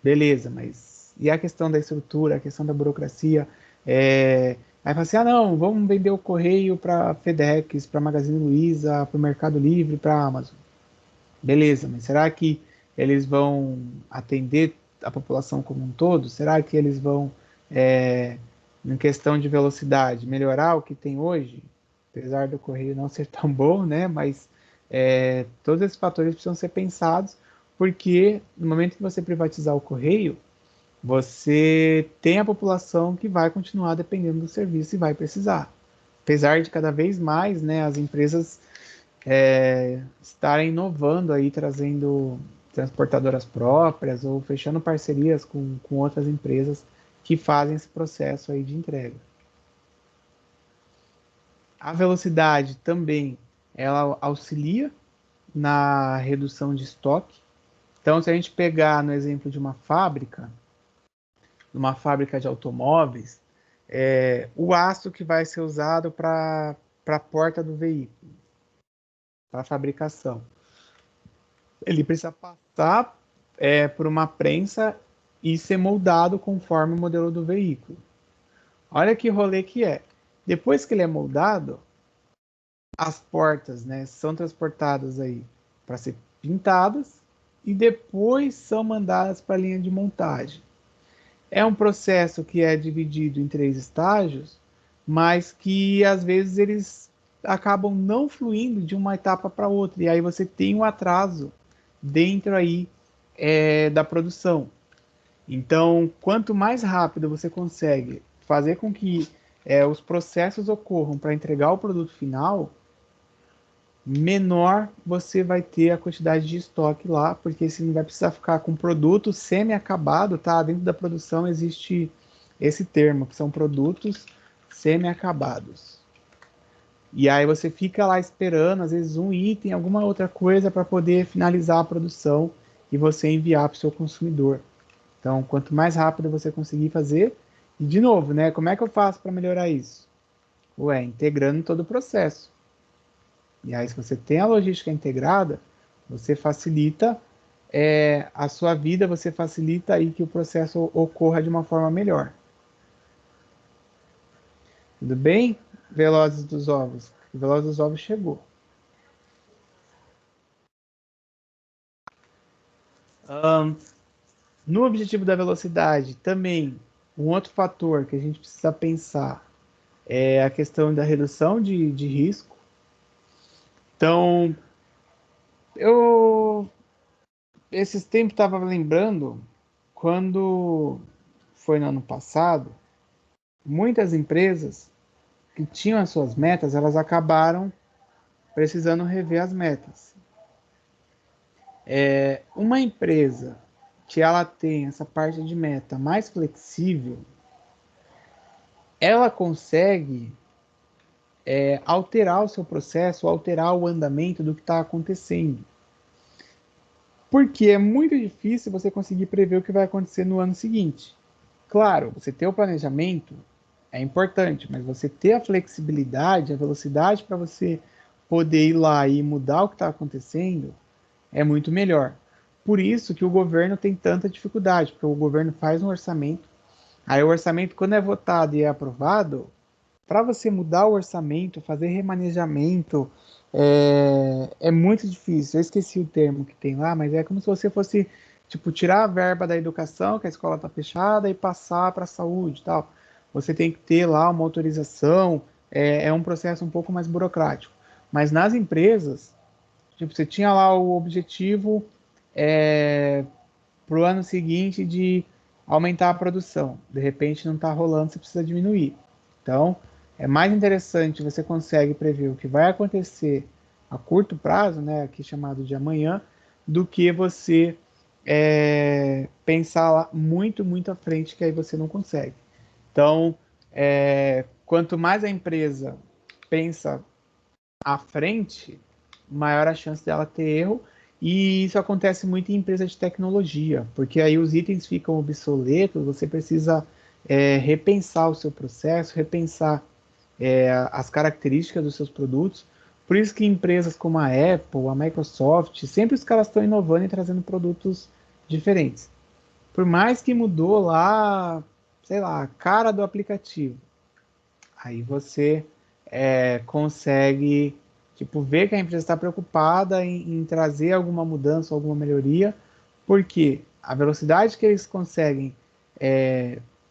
Speaker 1: Beleza, mas e a questão da estrutura, a questão da burocracia? Aí fala assim, não, vamos vender o Correio para FedEx, para Magazine Luiza, para o Mercado Livre, para a Amazon. Beleza, mas será que eles vão atender a população como um todo? Será que eles vão, em questão de velocidade, melhorar o que tem hoje? Apesar do Correio não ser tão bom, né? Mas Todos esses fatores precisam ser pensados, porque no momento que você privatizar o correio, você tem a população que vai continuar dependendo do serviço e vai precisar. Apesar de cada vez mais, né, as empresas estarem inovando aí, trazendo transportadoras próprias ou fechando parcerias com outras empresas que fazem esse processo aí de entrega. A velocidade também, ela auxilia na redução de estoque. Então, se a gente pegar no exemplo de uma fábrica de automóveis, o aço que vai ser usado para a porta do veículo, para a fabricação, ele precisa passar por uma prensa e ser moldado conforme o modelo do veículo. Olha que rolê que é. Depois que ele é moldado, as portas, né, são transportadas aí para ser pintadas e depois são mandadas para a linha de montagem. É um processo que é dividido em 3 estágios, mas que às vezes eles acabam não fluindo de uma etapa para outra, e aí você tem um atraso dentro aí da produção. Então, quanto mais rápido você consegue fazer com que os processos ocorram para entregar o produto final, menor você vai ter a quantidade de estoque lá, porque você não vai precisar ficar com produto semi-acabado, tá? Dentro da produção existe esse termo, que são produtos semi-acabados. E aí você fica lá esperando, às vezes, um item, alguma outra coisa para poder finalizar a produção e você enviar para o seu consumidor. Então, quanto mais rápido você conseguir fazer, e de novo, né? Como é que eu faço para melhorar isso? Integrando todo o processo. E aí, se você tem a logística integrada, você facilita a sua vida, você facilita aí que o processo ocorra de uma forma melhor. Tudo bem? Velozes dos Ovos. Velozes dos Ovos chegou. No objetivo da velocidade, também, um outro fator que a gente precisa pensar é a questão da redução de risco. Então, esses tempos estava lembrando, quando foi no ano passado, muitas empresas que tinham as suas metas, elas acabaram precisando rever as metas. Uma empresa que ela tem essa parte de meta mais flexível, ela consegue alterar o seu processo, alterar o andamento do que está acontecendo. Porque é muito difícil você conseguir prever o que vai acontecer no ano seguinte. Claro, você ter o planejamento é importante, mas você ter a flexibilidade, a velocidade para você poder ir lá e mudar o que está acontecendo é muito melhor. Por isso que o governo tem tanta dificuldade, porque o governo faz um orçamento, aí o orçamento, quando é votado e é aprovado, para você mudar o orçamento, fazer remanejamento, é muito difícil. Eu esqueci o termo que tem lá, mas é como se você fosse, tipo, tirar a verba da educação, que a escola está fechada, e passar para a saúde e tal. Você tem que ter lá uma autorização, um processo um pouco mais burocrático. Mas nas empresas, tipo, você tinha lá o objetivo para o ano seguinte de aumentar a produção. De repente não está rolando, você precisa diminuir. Então, é mais interessante, você consegue prever o que vai acontecer a curto prazo, né, aqui chamado de amanhã, do que você pensar lá muito, muito à frente, que aí você não consegue. Então, quanto mais a empresa pensa à frente, maior a chance dela ter erro. E isso acontece muito em empresas de tecnologia, porque aí os itens ficam obsoletos, você precisa repensar o seu processo, repensar as características dos seus produtos. Por isso que empresas como a Apple, a Microsoft, sempre os caras estão inovando e trazendo produtos diferentes. Por mais que mudou lá, sei lá, a cara do aplicativo, aí você consegue tipo, ver que a empresa está preocupada em trazer alguma mudança, alguma melhoria, porque a velocidade que eles conseguem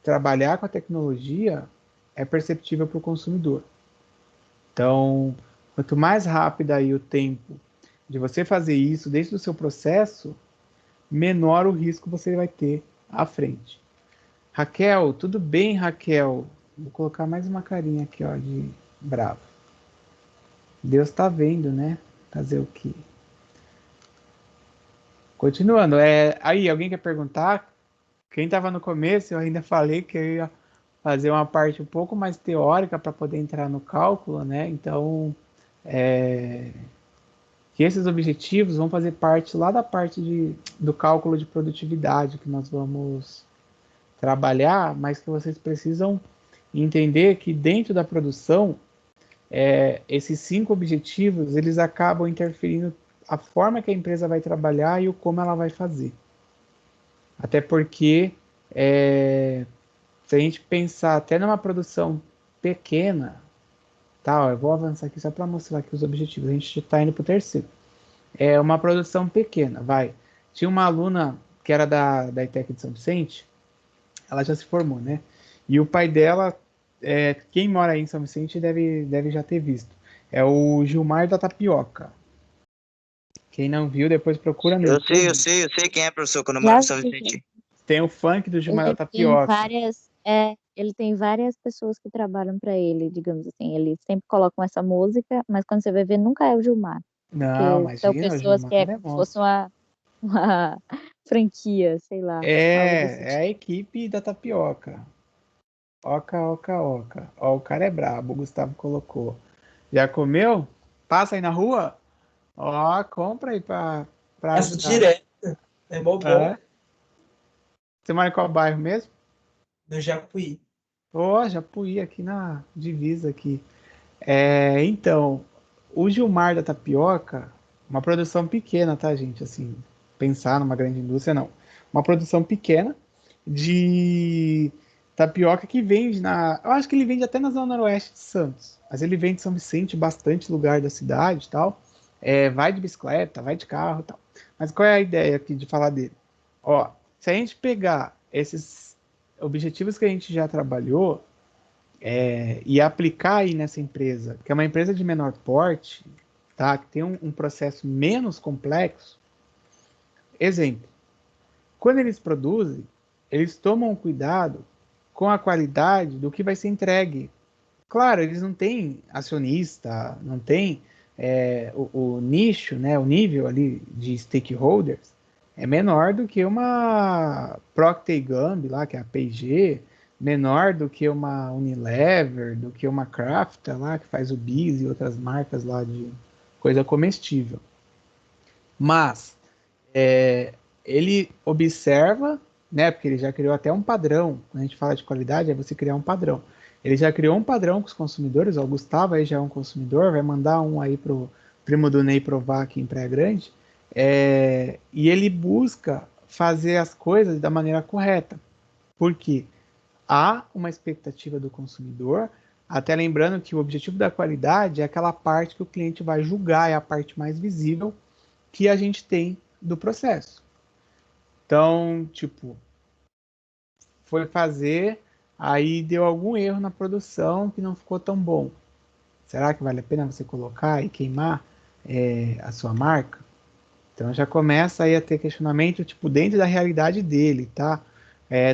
Speaker 1: trabalhar com a tecnologia é perceptível para o consumidor. Então, quanto mais rápido aí o tempo de você fazer isso desde o seu processo, menor o risco você vai ter à frente. Raquel, tudo bem, Raquel? Vou colocar mais uma carinha aqui, ó, de bravo. Deus tá vendo, né? Fazer o quê? Continuando, aí, alguém quer perguntar? Quem estava no começo, eu ainda falei que eu ia fazer uma parte um pouco mais teórica para poder entrar no cálculo, né? Então, que esses objetivos vão fazer parte lá da parte do cálculo de produtividade que nós vamos trabalhar, mas que vocês precisam entender que dentro da produção, esses 5 objetivos, eles acabam interferindo a forma que a empresa vai trabalhar e o como ela vai fazer. Até porque, se a gente pensar até numa produção pequena, tá, eu vou avançar aqui só para mostrar aqui os objetivos, a gente está indo para o terceiro. É uma produção pequena, vai. Tinha uma aluna que era da ITEC de São Vicente, ela já se formou, né? E o pai dela, quem mora aí em São Vicente deve já ter visto. É o Gilmar da Tapioca. Quem não viu, depois procura no
Speaker 3: Eu
Speaker 1: YouTube.
Speaker 3: sei quem é, professor, quando eu
Speaker 2: Já
Speaker 3: morava em São
Speaker 2: assisti.
Speaker 3: Vicente.
Speaker 1: Tem o funk do Gilmar da
Speaker 2: Ele tem
Speaker 1: Tapioca.
Speaker 2: várias pessoas que trabalham para ele, digamos assim. Ele sempre colocam essa música, mas quando você vai ver, nunca é o Gilmar.
Speaker 1: Não,
Speaker 2: Porque são
Speaker 1: imagina, o
Speaker 2: pessoas
Speaker 1: Gilmar
Speaker 2: que é
Speaker 1: é
Speaker 2: como se fosse
Speaker 1: monstro.
Speaker 2: uma franquia, sei lá, algo desse
Speaker 1: É a
Speaker 2: tipo.
Speaker 1: equipe da Tapioca. Oca, oca, oca. Ó, o cara é brabo, o Gustavo colocou. Já comeu? Passa aí na rua? Ó, compra aí pra
Speaker 4: Passo
Speaker 1: ajudar.
Speaker 4: direto. É mó bom.
Speaker 1: Ah, você mora em qual bairro mesmo?
Speaker 4: No Jacuí.
Speaker 1: Ó, Japuí, aqui na divisa aqui. Então, o Gilmar da Tapioca, uma produção pequena, tá, gente? Assim, pensar numa grande indústria, não. Uma produção pequena de tapioca que vende Eu acho que ele vende até na zona noroeste de Santos. Mas ele vende em São Vicente, bastante lugar da cidade e tal. Vai de bicicleta, vai de carro e tal. Mas qual é a ideia aqui de falar dele? Ó, se a gente pegar esses objetivos que a gente já trabalhou, e aplicar aí nessa empresa, que é uma empresa de menor porte, tá? Que tem um processo menos complexo. Exemplo, quando eles produzem, eles tomam cuidado com a qualidade do que vai ser entregue. Claro, eles não têm acionista, não têm o nicho, né, o nível ali de stakeholders é menor do que uma Procter Gamble lá, que é a P&G, menor do que uma Unilever, do que uma Kraft lá, que faz o Bis e outras marcas lá de coisa comestível. Mas ele observa, né, porque ele já criou até um padrão. Quando a gente fala de qualidade, é você criar um padrão. Ele já criou um padrão com os consumidores. Ó, o Gustavo aí já é um consumidor, vai mandar um aí pro primo do Ney provar aqui em Praia Grande. E ele busca fazer as coisas da maneira correta. Porque há uma expectativa do consumidor, até lembrando que o objetivo da qualidade é aquela parte que o cliente vai julgar, é a parte mais visível que a gente tem do processo. Então, tipo, foi fazer, aí deu algum erro na produção que não ficou tão bom. Será que vale a pena você colocar e queimar a sua marca? Então já começa aí a ter questionamento, tipo, dentro da realidade dele, tá?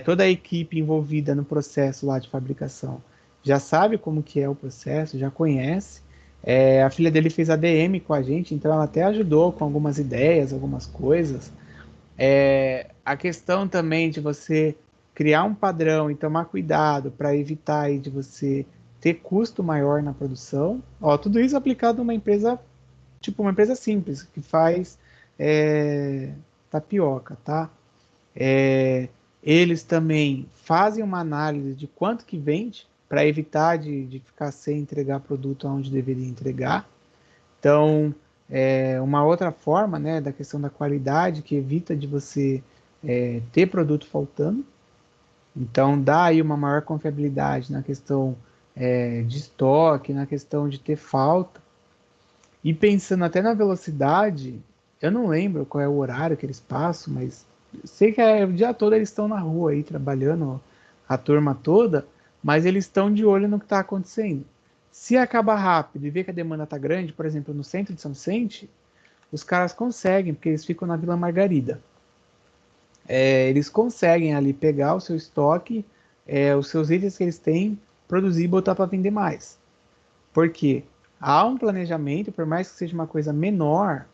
Speaker 1: Toda a equipe envolvida no processo lá de fabricação já sabe como que é o processo, já conhece. A filha dele fez ADM com a gente, então ela até ajudou com algumas ideias, algumas coisas. A questão também de você criar um padrão e tomar cuidado para evitar aí de você ter custo maior na produção. Ó, tudo isso aplicado numa empresa, tipo uma empresa simples, que faz tapioca, tá? Eles também fazem uma análise de quanto que vende para evitar de ficar sem entregar produto onde deveria entregar. Então, uma outra forma, né, da questão da qualidade que evita de você ter produto faltando. Então, dá aí uma maior confiabilidade na questão de estoque, na questão de ter falta. E pensando até na velocidade, eu não lembro qual é o horário que eles passam, mas sei que o dia todo eles estão na rua aí trabalhando, a turma toda, mas eles estão de olho no que está acontecendo. Se acaba rápido e vê que a demanda está grande, por exemplo, no centro de São Vicente, os caras conseguem, porque eles ficam na Vila Margarida. Eles conseguem ali pegar o seu estoque, os seus itens que eles têm, produzir e botar para vender mais. Por quê? Há um planejamento, por mais que seja uma coisa menor,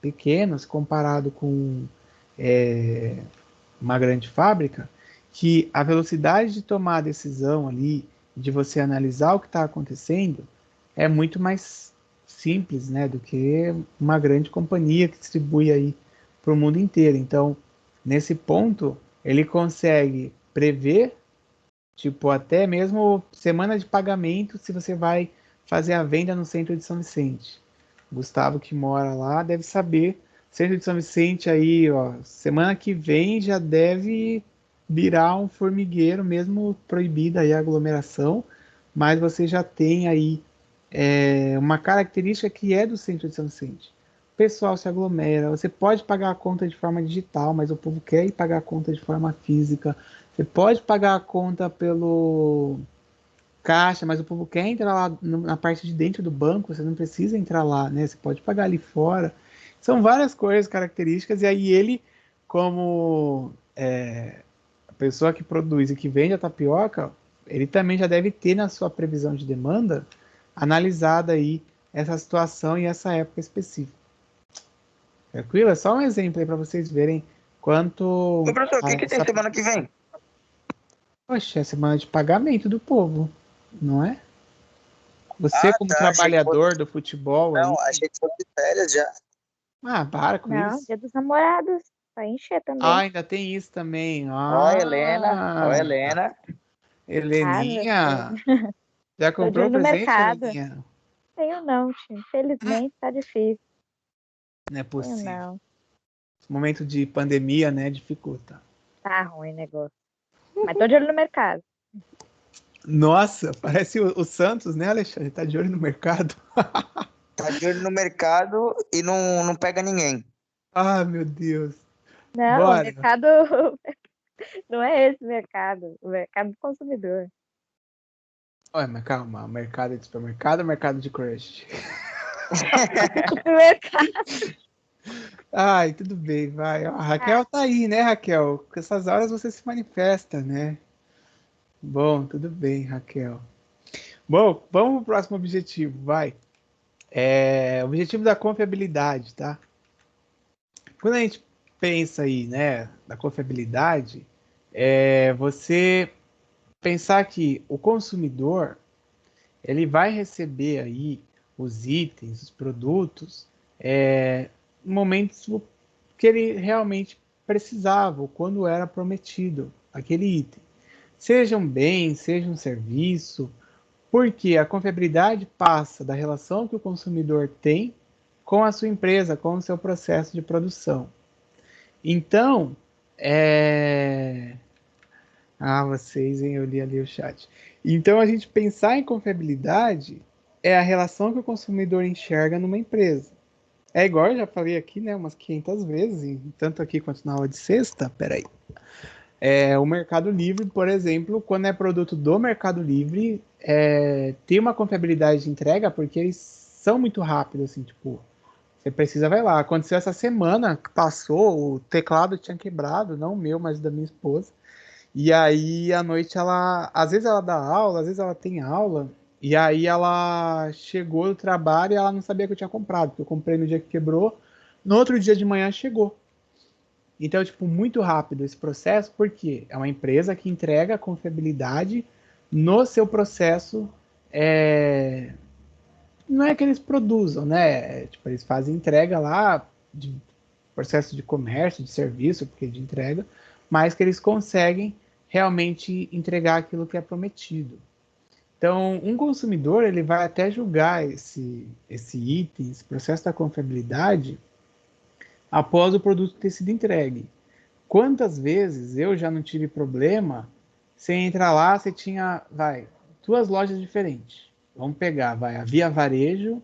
Speaker 1: pequena, se comparado com uma grande fábrica, que a velocidade de tomar a decisão ali, de você analisar o que está acontecendo, é muito mais simples, né, do que uma grande companhia que distribui aí para o mundo inteiro. Então, nesse ponto, ele consegue prever, tipo, até mesmo semana de pagamento, se você vai fazer a venda no centro de São Vicente. Gustavo, que mora lá, deve saber. Centro de São Vicente aí, ó, semana que vem já deve virar um formigueiro, mesmo proibida aí a aglomeração, mas você já tem aí uma característica que é do centro de São Vicente. O pessoal se aglomera, você pode pagar a conta de forma digital, mas o povo quer ir pagar a conta de forma física. Você pode pagar a conta pelo caixa, mas o povo quer entrar lá na parte de dentro do banco, você não precisa entrar lá, né? Você pode pagar ali fora. São várias coisas, características, e aí ele, como a pessoa que produz e que vende a tapioca, ele também já deve ter na sua previsão de demanda analisada aí essa situação e essa época específica. Tranquilo? É só um exemplo aí para vocês verem quanto.
Speaker 3: Ô, professor, o que tem semana que vem?
Speaker 1: Poxa, é semana de pagamento do povo, não é? Você, como
Speaker 3: Tá, achei que
Speaker 1: trabalhador do futebol aí.
Speaker 3: Não, achei que fosse férias já.
Speaker 1: Ah, para com
Speaker 2: Não,
Speaker 1: isso.
Speaker 2: Dia dos Namorados. Vai encher
Speaker 1: Ah,
Speaker 2: também.
Speaker 1: ainda tem isso também.
Speaker 3: Ó, Helena, ó,
Speaker 1: Ah,
Speaker 3: Helena.
Speaker 2: Ah, meu
Speaker 1: Heleninha.
Speaker 2: filho.
Speaker 1: Já
Speaker 2: Tô de
Speaker 1: comprou o
Speaker 2: olho no
Speaker 1: presente,
Speaker 2: mercado.
Speaker 1: Heleninha?
Speaker 2: Tenho não, tio. Infelizmente tá difícil.
Speaker 1: Não é
Speaker 2: Tenho
Speaker 1: possível.
Speaker 2: não.
Speaker 1: Momento de pandemia, né? Dificulta.
Speaker 2: Tá ruim o negócio. Mas tô de olho no mercado.
Speaker 1: Nossa, parece o Santos, né, Alexandre? Tá de olho no mercado.
Speaker 3: Tá de olho no mercado e não pega ninguém.
Speaker 1: Ah, meu Deus.
Speaker 2: Não, o
Speaker 1: Bora.
Speaker 2: mercado não é esse mercado. O mercado do consumidor.
Speaker 1: Ué, mas calma. Mercado de supermercado ou mercado de crush?
Speaker 2: O mercado.
Speaker 1: Ai, tudo bem, vai. A Raquel tá aí, né, Raquel? Com essas horas você se manifesta, né? Bom, tudo bem, Raquel. Bom, vamos pro próximo objetivo, vai. Objetivo da confiabilidade, tá? Quando a gente pensa aí, né, da confiabilidade, você pensar que o consumidor, ele vai receber aí os itens, os produtos, em momentos que ele realmente precisava, ou quando era prometido aquele item. Seja um bem, seja um serviço, porque a confiabilidade passa da relação que o consumidor tem com a sua empresa, com o seu processo de produção. Então, vocês, hein? Eu li ali o chat. Então, a gente pensar em confiabilidade é a relação que o consumidor enxerga numa empresa. É igual, eu já falei aqui, né, umas 500 vezes, tanto aqui quanto na aula de sexta, peraí. O Mercado Livre, por exemplo, quando é produto do Mercado Livre, tem uma confiabilidade de entrega, porque eles são muito rápidos, assim, tipo, você precisa, vai lá. Aconteceu essa semana, passou, o teclado tinha quebrado, não o meu, mas da minha esposa. E aí, à noite, às vezes ela dá aula, às vezes ela tem aula, e aí ela chegou do trabalho e ela não sabia que eu tinha comprado, porque eu comprei no dia que quebrou, no outro dia de manhã chegou. Então, tipo, muito rápido esse processo, porque é uma empresa que entrega a confiabilidade no seu processo. Não é que eles produzam, né? Tipo, eles fazem entrega lá, de processo de comércio, de serviço, porque de entrega, mas que eles conseguem realmente entregar aquilo que é prometido. Então, um consumidor ele vai até julgar esse item, esse processo da confiabilidade, após o produto ter sido entregue. Quantas vezes eu já não tive problema, você entra lá, você tinha, duas lojas diferentes. Vamos pegar, a Via Varejo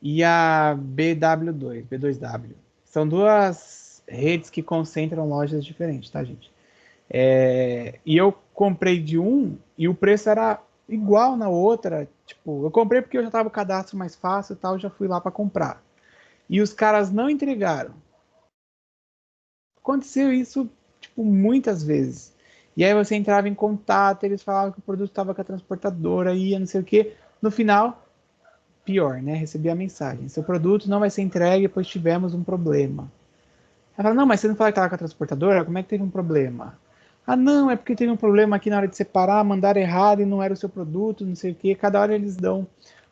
Speaker 1: e a BW2, B2W. São duas redes que concentram lojas diferentes, tá, gente? E eu comprei de um e o preço era igual na outra. Tipo, eu comprei porque eu já estava o cadastro mais fácil e tal, já fui lá para comprar. e os caras não entregaram. Aconteceu isso, tipo, muitas vezes. E aí você entrava em contato, eles falavam que o produto estava com a transportadora, ia não sei o quê. No final, pior, né? Recebi a mensagem. Seu produto não vai ser entregue, pois tivemos um problema. Ela fala, não, mas você não falou que estava com a transportadora? Como é que teve um problema? Ah, não, é porque teve um problema aqui na hora de separar, mandaram errado e não era o seu produto, não sei o quê. Cada hora eles dão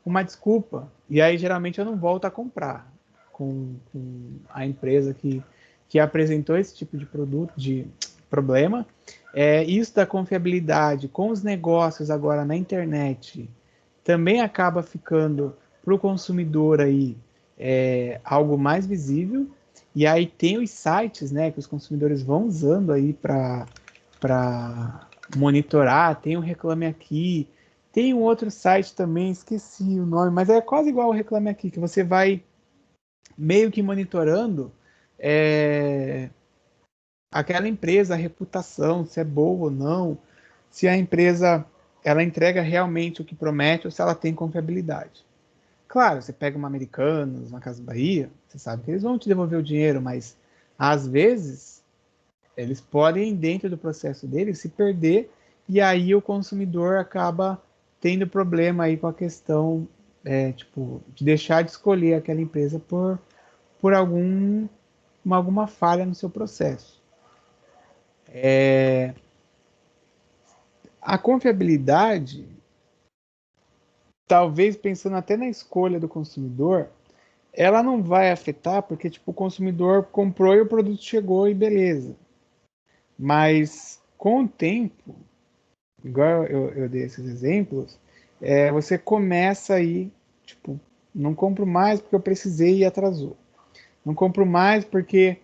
Speaker 1: uma desculpa. E aí, geralmente, eu não volto a comprar com a empresa que apresentou esse tipo de produto, de problema. Isso da confiabilidade com os negócios agora na internet também acaba ficando para o consumidor aí algo mais visível. E aí tem os sites, né, que os consumidores vão usando aí para monitorar. Tem o Reclame Aqui, tem um outro site também, esqueci o nome, mas é quase igual ao Reclame Aqui, que você vai meio que monitorando aquela empresa, a reputação, se é boa ou não, se a empresa ela entrega realmente o que promete ou se ela tem confiabilidade. Claro, você pega uma Americanas, uma Casa Bahia, você sabe que eles vão te devolver o dinheiro, mas às vezes eles podem, dentro do processo deles, se perder e aí o consumidor acaba tendo problema aí com a questão tipo, de deixar de escolher aquela empresa por alguma falha no seu processo. A confiabilidade, talvez pensando até na escolha do consumidor, ela não vai afetar porque tipo, o consumidor comprou e o produto chegou e beleza. Mas com o tempo, igual eu dei esses exemplos, você começa aí, tipo, não compro mais porque eu precisei e atrasou. Não compro mais porque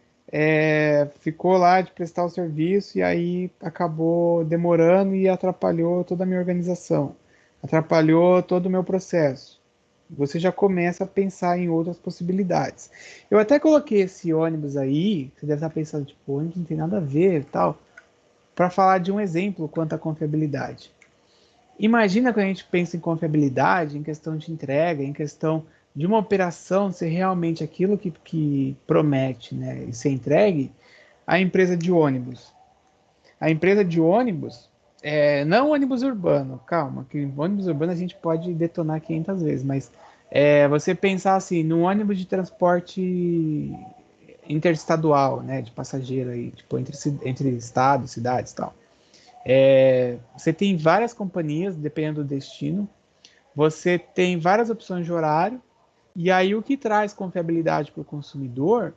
Speaker 1: ficou lá de prestar o serviço e aí acabou demorando e atrapalhou toda a minha organização, atrapalhou todo o meu processo. Você já começa a pensar em outras possibilidades. Eu até coloquei esse ônibus aí, você deve estar pensando, tipo, ônibus não tem nada a ver e tal, para falar de um exemplo quanto à confiabilidade. Imagina quando a gente pensa em confiabilidade, em questão de entrega, em questão de uma operação ser realmente aquilo que promete, né, e ser entregue, a empresa de ônibus. A empresa de ônibus, não ônibus urbano, calma, que ônibus urbano a gente pode detonar 500 vezes, mas você pensar assim, num ônibus de transporte interestadual, né, de passageiro aí, tipo, entre estados, cidades e tal. Você tem várias companhias, dependendo do destino, você tem várias opções de horário, e aí o que traz confiabilidade para o consumidor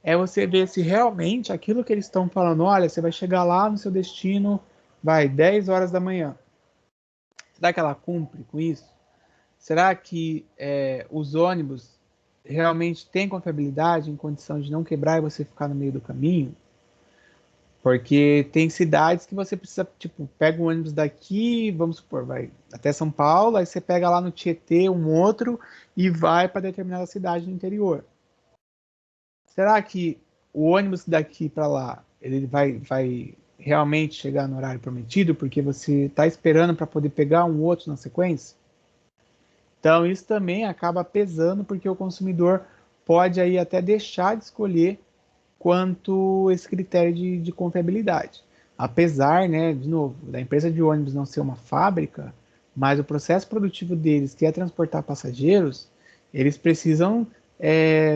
Speaker 1: é você ver se realmente aquilo que eles estão falando, olha, você vai chegar lá no seu destino, vai, 10 horas da manhã. Será que ela cumpre com isso? Será que os ônibus realmente têm confiabilidade em condição de não quebrar e você ficar no meio do caminho? Porque tem cidades que você precisa, tipo, pega um ônibus daqui, vamos supor, vai até São Paulo, aí você pega lá no Tietê um outro e vai para determinada cidade no interior. Será que o ônibus daqui para lá, ele vai realmente chegar no horário prometido porque você está esperando para poder pegar um outro na sequência? Então isso também acaba pesando porque o consumidor pode aí até deixar de escolher quanto esse critério de confiabilidade. Apesar, né, de novo, da empresa de ônibus não ser uma fábrica, mas o processo produtivo deles, que é transportar passageiros, eles precisam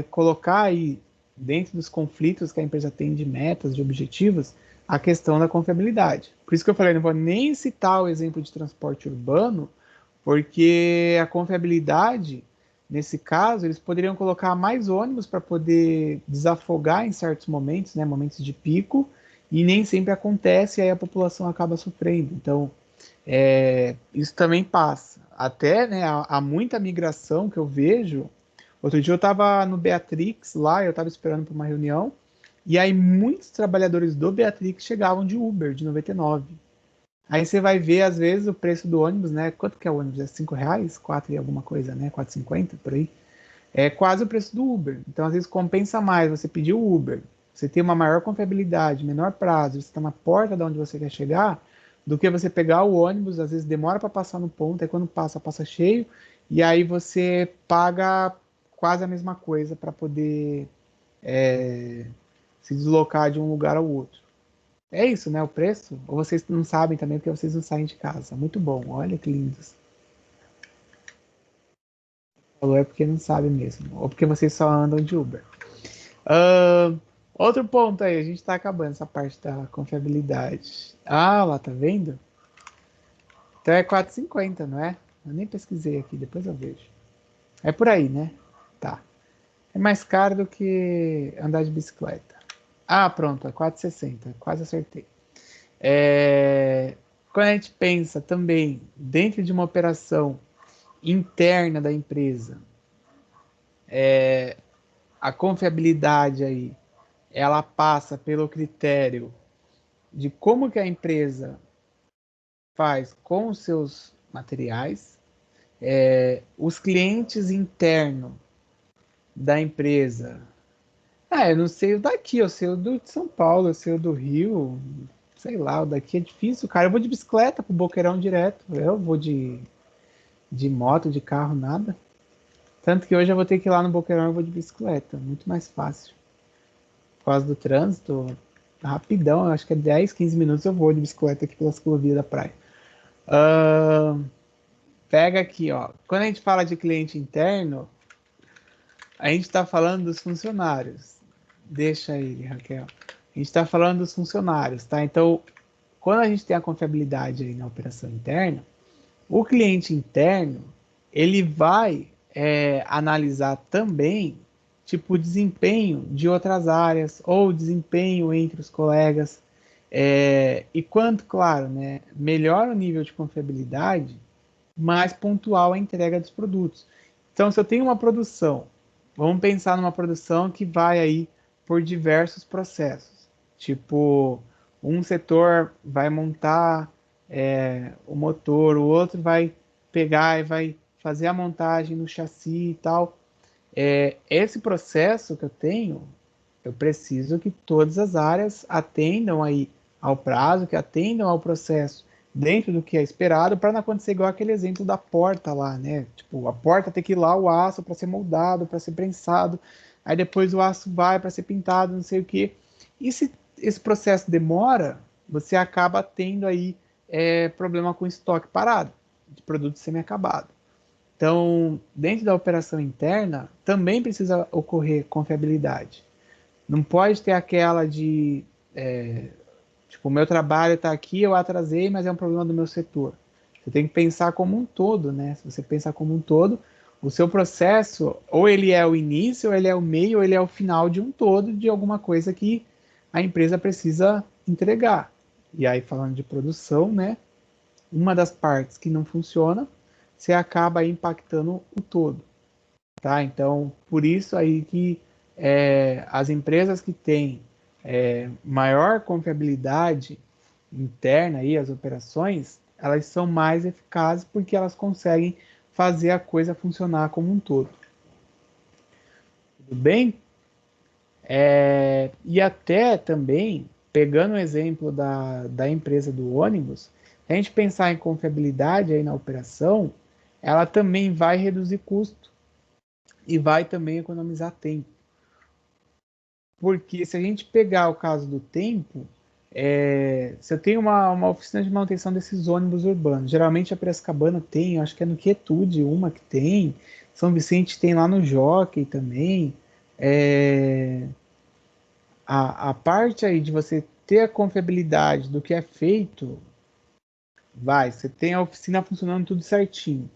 Speaker 1: colocar aí, dentro dos conflitos que a empresa tem de metas, de objetivos, a questão da confiabilidade. Por isso que eu falei, não vou nem citar o exemplo de transporte urbano, porque a confiabilidade, nesse caso, eles poderiam colocar mais ônibus para poder desafogar em certos momentos, né, momentos de pico, e nem sempre acontece, e aí a população acaba sofrendo. Então, isso também passa. Até, né, há muita migração que eu vejo. Outro dia eu estava no Beatrix, lá, eu estava esperando para uma reunião, e aí muitos trabalhadores do Beatrix chegavam de Uber, de 99. Aí você vai ver, às vezes, o preço do ônibus, né? Quanto que é o ônibus? É R$ 5? 4 e alguma coisa, né? 4,50 por aí. É quase o preço do Uber. Então, às vezes, compensa mais você pedir o Uber, você ter uma maior confiabilidade, menor prazo, você está na porta de onde você quer chegar, do que você pegar o ônibus, às vezes demora para passar no ponto, aí quando passa, passa cheio, e aí você paga quase a mesma coisa para poder se deslocar de um lugar ao outro. É isso, né? O preço? Ou vocês não sabem também porque vocês não saem de casa? Muito bom, olha que lindos. Falou é porque não sabe mesmo. Ou porque vocês só andam de Uber. Outro ponto aí, a gente está acabando essa parte da confiabilidade. Ah, lá, tá vendo? Então é 4,50, não é? Eu nem pesquisei aqui, depois eu vejo. É por aí, né? Tá. É mais caro do que andar de bicicleta. Ah, pronto, é 4,60. Quase acertei. Quando a gente pensa também dentro de uma operação interna da empresa, a confiabilidade aí, ela passa pelo critério de como que a empresa faz com os seus materiais, os clientes internos da empresa. Eu não sei o daqui, eu sei o do de São Paulo, eu sei o do Rio, sei lá, o daqui é difícil, cara. Eu vou de bicicleta pro Boqueirão direto, eu vou de moto, de carro, nada. Tanto que hoje eu vou ter que ir lá no Boqueirão e vou de bicicleta, muito mais fácil. Por causa do trânsito, rapidão, acho que é 10, 15 minutos eu vou de bicicleta aqui pela ciclovia da praia. Pega aqui, ó. Quando a gente fala de cliente interno, a gente está falando dos funcionários. Deixa ele, Raquel. A gente está falando dos funcionários, tá? Então, quando a gente tem a confiabilidade aí na operação interna, o cliente interno, ele vai analisar também, tipo, o desempenho de outras áreas ou desempenho entre os colegas. E quanto, claro, né, melhor o nível de confiabilidade, mais pontual a entrega dos produtos. Então, se eu tenho uma produção, vamos pensar numa produção que vai aí por diversos processos. Tipo, um setor vai montar o motor, o outro vai pegar e vai fazer a montagem no chassi e tal. Esse processo que eu tenho, eu preciso que todas as áreas atendam aí ao prazo, que atendam ao processo dentro do que é esperado, para não acontecer igual aquele exemplo da porta lá, né? Tipo, a porta tem que ir lá o aço para ser moldado, para ser prensado, aí depois o aço vai para ser pintado, não sei o quê. E se esse processo demora, você acaba tendo aí problema com estoque parado de produto semi-acabado. Então, dentro da operação interna, também precisa ocorrer confiabilidade. Não pode ter aquela de, tipo, o meu trabalho está aqui, eu atrasei, mas é um problema do meu setor. Você tem que pensar como um todo, né? Se você pensar como um todo, o seu processo, ou ele é o início, ou ele é o meio, ou ele é o final de um todo, de alguma coisa que a empresa precisa entregar. E aí, falando de produção, né? Uma das partes que não funciona, você acaba impactando o todo, tá? Então, por isso aí que as empresas que têm maior confiabilidade interna aí, as operações, elas são mais eficazes porque elas conseguem fazer a coisa funcionar como um todo. Tudo bem? E até também, pegando o exemplo da empresa do ônibus, se a gente pensar em confiabilidade aí na operação, ela também vai reduzir custo e vai também economizar tempo. Porque se a gente pegar o caso do tempo, se eu tenho uma oficina de manutenção desses ônibus urbanos, geralmente a Piracicabana tem, acho que é no Quietude uma que tem, São Vicente tem lá no Jockey também. A parte aí de você ter a confiabilidade do que é feito, você tem a oficina funcionando tudo certinho.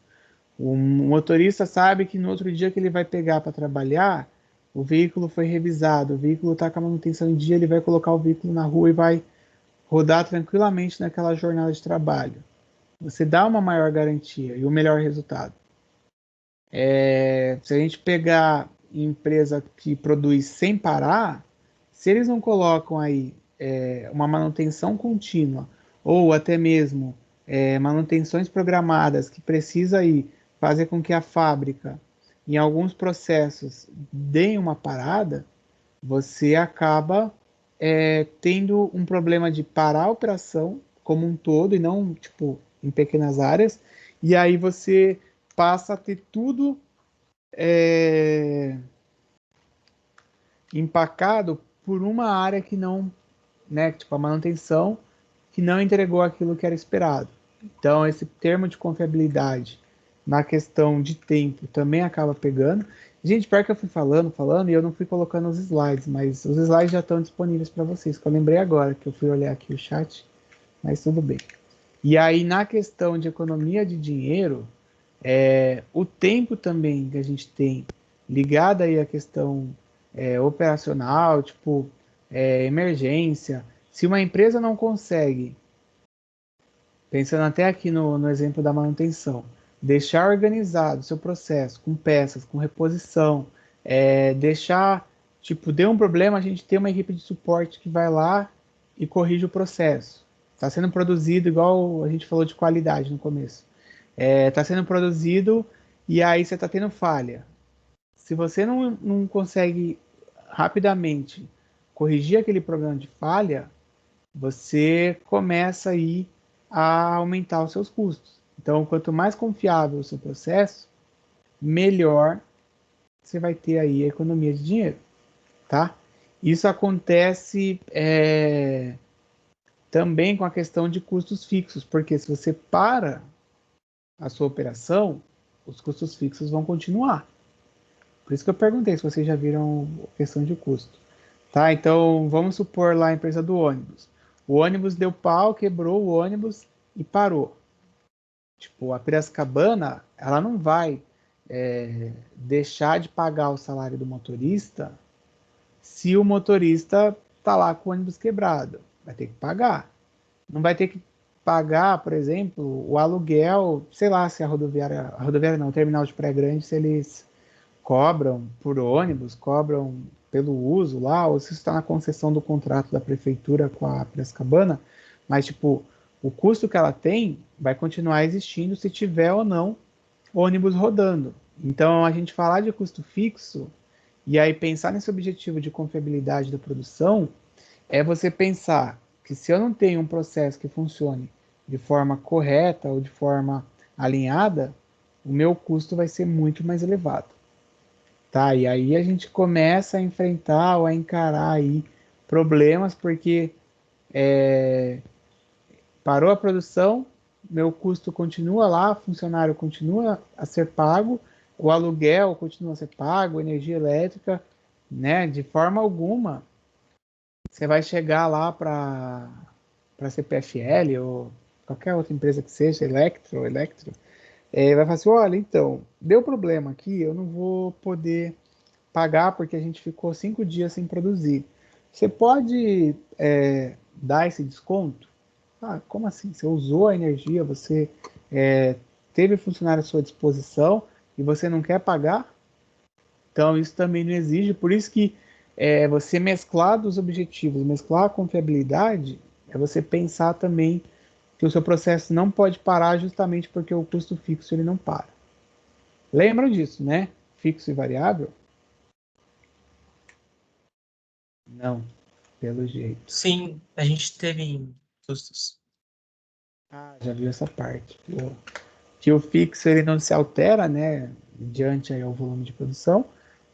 Speaker 1: O motorista sabe que no outro dia que ele vai pegar para trabalhar, o veículo foi revisado, o veículo está com a manutenção em dia, ele vai colocar o veículo na rua e vai rodar tranquilamente naquela jornada de trabalho. Você dá uma maior garantia e o melhor resultado. Se a gente pegar empresa que produz sem parar, se eles não colocam aí uma manutenção contínua ou até mesmo manutenções programadas que precisa aí fazer com que a fábrica, em alguns processos, dê uma parada, você acaba tendo um problema de parar a operação como um todo e não tipo em pequenas áreas, e aí você passa a ter tudo empacado por uma área que não, né, tipo a manutenção, que não entregou aquilo que era esperado. Então, esse termo de confiabilidade na questão de tempo também acaba pegando. Gente, pior que eu fui falando, e eu não fui colocando os slides, mas os slides já estão disponíveis para vocês, que eu lembrei agora, que eu fui olhar aqui o chat, mas tudo bem. E aí, na questão de economia de dinheiro, o tempo também que a gente tem ligado aí à questão operacional, tipo emergência. Se uma empresa não consegue, pensando até aqui no exemplo da manutenção, deixar organizado o seu processo com peças, com reposição, deixar, tipo, deu um problema, a gente tem uma equipe de suporte que vai lá e corrige o processo. Está sendo produzido, igual a gente falou de qualidade no começo. Está sendo produzido e aí você está tendo falha. Se você não consegue rapidamente corrigir aquele problema de falha, você começa aí a aumentar os seus custos. Então, quanto mais confiável o seu processo, melhor você vai ter aí a economia de dinheiro, tá? Isso acontece também com a questão de custos fixos, porque se você para a sua operação, os custos fixos vão continuar. Por isso que eu perguntei se vocês já viram a questão de custo. Tá, então vamos supor lá a empresa do ônibus. O ônibus deu pau, quebrou o ônibus e parou. Tipo, a Piracicabana, ela não vai deixar de pagar o salário do motorista se o motorista tá lá com o ônibus quebrado. Vai ter que pagar. Não vai ter que pagar, por exemplo, o aluguel, sei lá se a rodoviária não, o terminal de Praia Grande, se eles cobram por ônibus, cobram pelo uso lá, ou se está na concessão do contrato da prefeitura com a Piracicabana, mas tipo, o custo que ela tem vai continuar existindo se tiver ou não ônibus rodando. Então, a gente falar de custo fixo e aí pensar nesse objetivo de confiabilidade da produção é você pensar que se eu não tenho um processo que funcione de forma correta ou de forma alinhada, o meu custo vai ser muito mais elevado. Tá, e aí a gente começa a enfrentar ou a encarar aí problemas, porque parou a produção, meu custo continua lá, funcionário continua a ser pago, o aluguel continua a ser pago, energia elétrica, né? De forma alguma, você vai chegar lá para CPFL ou qualquer outra empresa que seja, Electro, vai falar assim, olha, então, deu problema aqui, eu não vou poder pagar porque a gente ficou 5 dias sem produzir. Você pode dar esse desconto? Ah, como assim? Você usou a energia, você teve funcionário à sua disposição e você não quer pagar? Então, isso também não exige. Por isso que você mesclar dos objetivos, mesclar a confiabilidade, é você pensar também que o seu processo não pode parar justamente porque o custo fixo ele não para. Lembram disso, né? Fixo e variável? Não, pelo jeito.
Speaker 4: Sim, a gente teve custos.
Speaker 1: Ah, já viu essa parte. Que o fixo ele não se altera, né, diante aí ao volume de produção,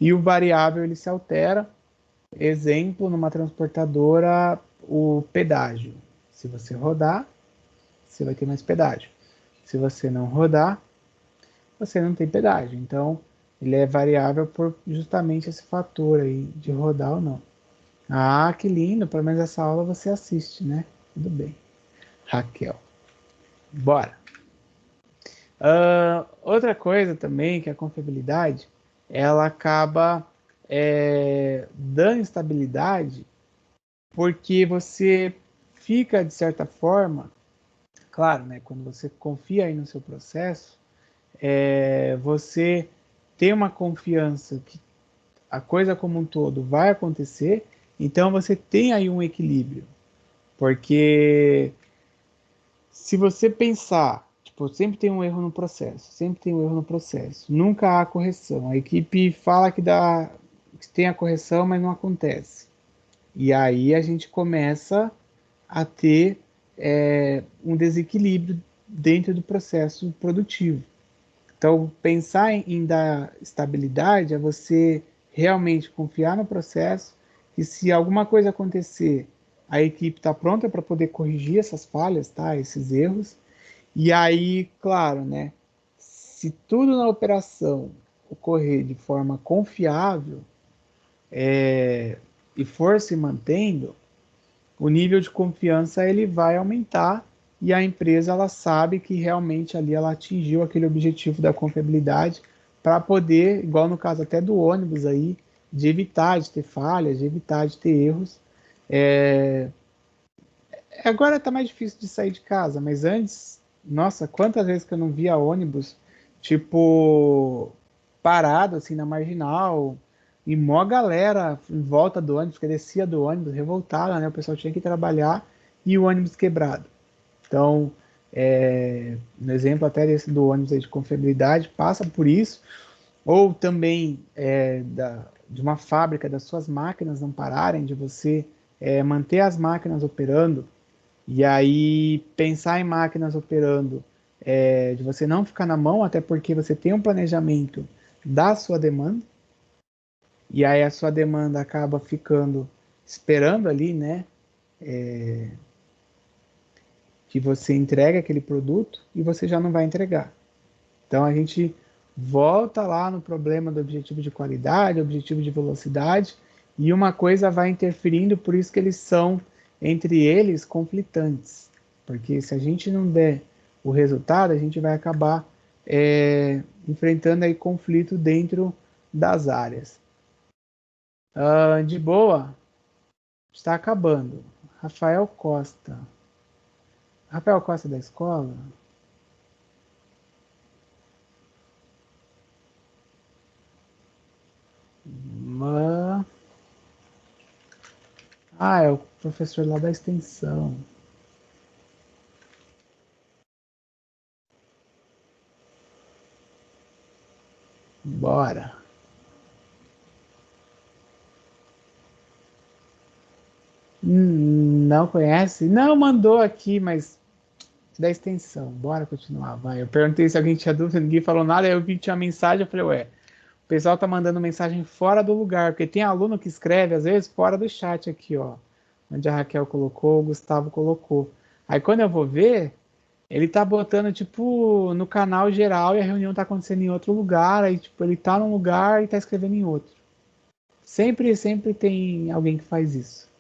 Speaker 1: e o variável ele se altera. Exemplo, numa transportadora, o pedágio. Se você rodar, você vai ter mais pedágio. Se você não rodar, você não tem pedágio. Então, ele é variável por justamente esse fator aí de rodar ou não. Ah, que lindo, pelo menos essa aula você assiste, né? Tudo bem. Raquel. Bora. Outra coisa também que a confiabilidade, ela acaba dando estabilidade porque você fica, de certa forma, claro, né, quando você confia aí no seu processo, você tem uma confiança que a coisa como um todo vai acontecer, então você tem aí um equilíbrio. Porque se você pensar, tipo, sempre tem um erro no processo, sempre tem um erro no processo, nunca há correção. A equipe fala que tem a correção, mas não acontece. E aí a gente começa a ter um desequilíbrio dentro do processo produtivo. Então, pensar em dar estabilidade é você realmente confiar no processo e se alguma coisa acontecer, a equipe está pronta para poder corrigir essas falhas, tá? Esses erros. E aí, claro, né? Se tudo na operação ocorrer de forma confiável e for se mantendo, o nível de confiança ele vai aumentar e a empresa ela sabe que realmente ali ela atingiu aquele objetivo da confiabilidade para poder, igual no caso até do ônibus aí, de evitar de ter falhas, de evitar de ter erros. Agora tá mais difícil de sair de casa, mas antes, nossa, quantas vezes que eu não via ônibus, tipo, parado assim na marginal, e mó galera em volta do ônibus, que descia do ônibus, revoltada, né? O pessoal tinha que trabalhar e o ônibus quebrado. Então, no exemplo até desse do ônibus aí de confiabilidade, passa por isso, ou também de uma fábrica, das suas máquinas não pararem, de você manter as máquinas operando, e aí pensar em máquinas operando, de você não ficar na mão, até porque você tem um planejamento da sua demanda, e aí a sua demanda acaba ficando esperando ali, né? Que você entregue aquele produto e você já não vai entregar. Então a gente volta lá no problema do objetivo de qualidade, objetivo de velocidade, e uma coisa vai interferindo, por isso que eles são, entre eles, conflitantes. Porque se a gente não der o resultado, a gente vai acabar enfrentando aí conflito dentro das áreas. De boa, está acabando. Rafael Costa. Rafael Costa da escola? É o professor lá da extensão. Bora. Não conhece? Não, mandou aqui, mas da extensão. Bora continuar, vai. Eu perguntei se alguém tinha dúvida, ninguém falou nada, aí eu vi que tinha mensagem, eu falei, ué, o pessoal tá mandando mensagem fora do lugar, porque tem aluno que escreve, às vezes, fora do chat aqui, ó. Onde a Raquel colocou, o Gustavo colocou. Aí quando eu vou ver, ele tá botando, tipo, no canal geral e a reunião tá acontecendo em outro lugar, aí, tipo, ele tá num lugar e tá escrevendo em outro. Sempre tem alguém que faz isso.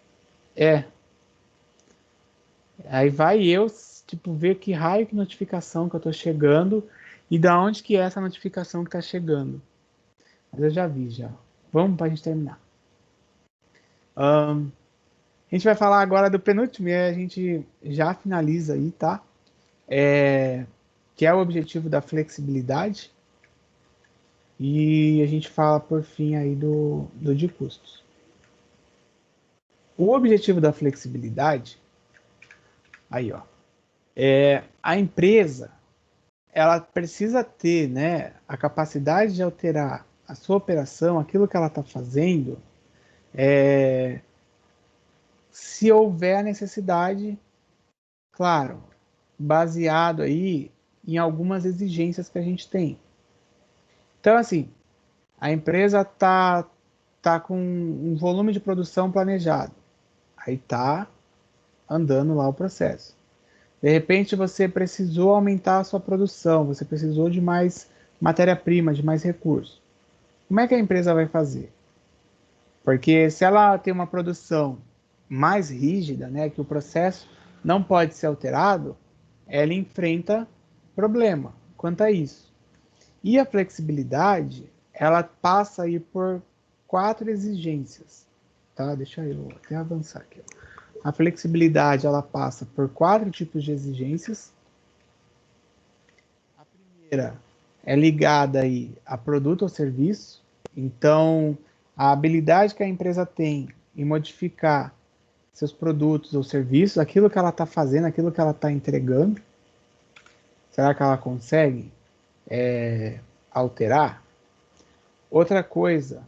Speaker 1: Aí vai eu, tipo, ver que raio que notificação que eu tô chegando e da onde que é essa notificação que tá chegando. Mas eu já vi, já. Vamos pra gente terminar. A gente vai falar agora do penúltimo e a gente já finaliza aí, tá? Que é o objetivo da flexibilidade. E a gente fala por fim aí do de custos. O objetivo da flexibilidade, aí ó, a empresa ela precisa ter, né, a capacidade de alterar a sua operação, aquilo que ela está fazendo, se houver a necessidade, claro, baseado aí em algumas exigências que a gente tem. Então, assim, a empresa tá com um volume de produção planejado, aí tá andando lá o processo. De repente você precisou aumentar a sua produção, você precisou de mais matéria-prima, de mais recursos. Como é que a empresa vai fazer? Porque se ela tem uma produção mais rígida, né, que o processo não pode ser alterado, ela enfrenta problema quanto a isso. E a flexibilidade, ela passa aí por 4 exigências. Tá? Deixa eu até avançar aqui. A flexibilidade, ela passa por 4 tipos de exigências. A primeira é ligada aí a produto ou serviço. Então, a habilidade que a empresa tem em modificar seus produtos ou serviços, aquilo que ela está fazendo, aquilo que ela está entregando, será que ela consegue alterar? Outra coisa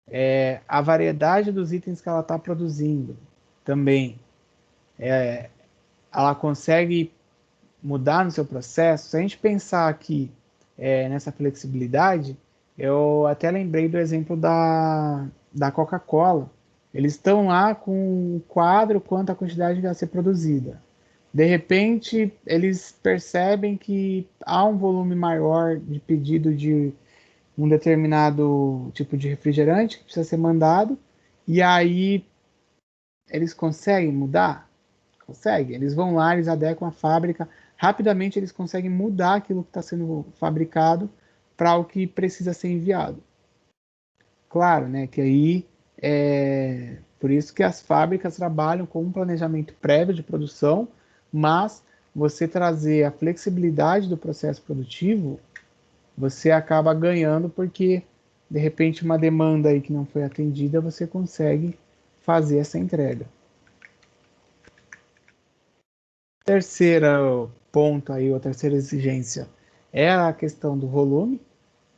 Speaker 1: é a variedade dos itens que ela está produzindo também. Ela consegue mudar no seu processo? Se a gente pensar aqui nessa flexibilidade, eu até lembrei do exemplo da Coca-Cola. Eles estão lá com o quadro quanto a quantidade que vai ser produzida. De repente, eles percebem que há um volume maior de pedido de um determinado tipo de refrigerante que precisa ser mandado, e aí eles conseguem mudar? Conseguem. Eles vão lá, eles adequam a fábrica, rapidamente eles conseguem mudar aquilo que está sendo fabricado para o que precisa ser enviado. Claro, né, que aí por isso que as fábricas trabalham com um planejamento prévio de produção, mas você trazer a flexibilidade do processo produtivo, você acaba ganhando porque, de repente, uma demanda aí que não foi atendida, você consegue fazer essa entrega. Terceiro ponto aí, ou terceira exigência, é a questão do volume.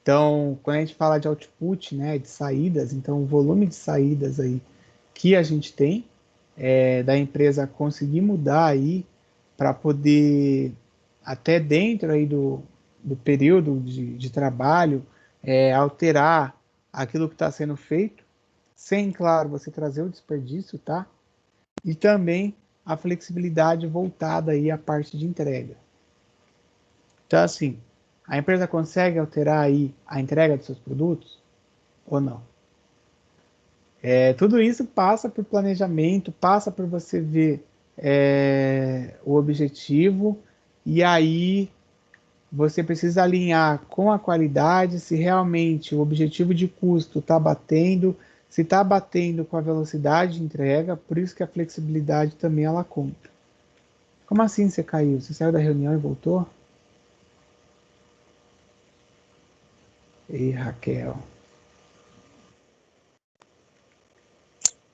Speaker 1: Então, quando a gente fala de output, né, de saídas, então o volume de saídas aí que a gente tem, da empresa conseguir mudar aí para poder, até dentro aí do período de trabalho, alterar aquilo que está sendo feito, sem, claro, você trazer o desperdício, tá? E também a flexibilidade voltada aí à parte de entrega. Então, assim, a empresa consegue alterar aí a entrega dos seus produtos ou não? Tudo isso passa por planejamento, passa por você ver o objetivo, e aí você precisa alinhar com a qualidade se realmente o objetivo de custo está batendo, se está batendo com a velocidade de entrega, por isso que a flexibilidade também ela conta. Como assim você caiu? Você saiu da reunião e voltou? Ei, Raquel.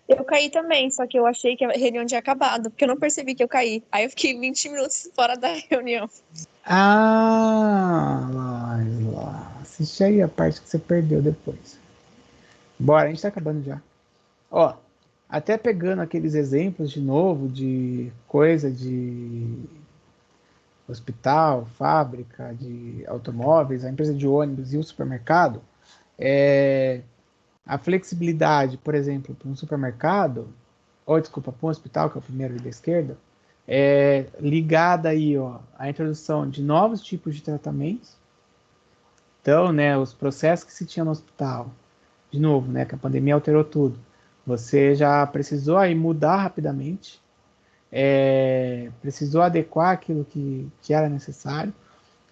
Speaker 5: Eu caí também, só que eu achei que a reunião tinha acabado, porque eu não percebi que eu caí. Aí eu fiquei 20 minutos fora da reunião.
Speaker 1: Ah, lá. Assiste aí a parte que você perdeu depois. Bora, a gente tá acabando já. Ó, até pegando aqueles exemplos de novo de coisa de hospital, fábrica, de automóveis, a empresa de ônibus e o supermercado, a flexibilidade, por exemplo, para um supermercado, ou desculpa, para um hospital, que é o primeiro ali da esquerda, ligada aí, ó, à introdução de novos tipos de tratamentos. Então, né, os processos que se tinha no hospital, de novo, né, que a pandemia alterou tudo, você já precisou aí mudar rapidamente, precisou adequar aquilo que era necessário.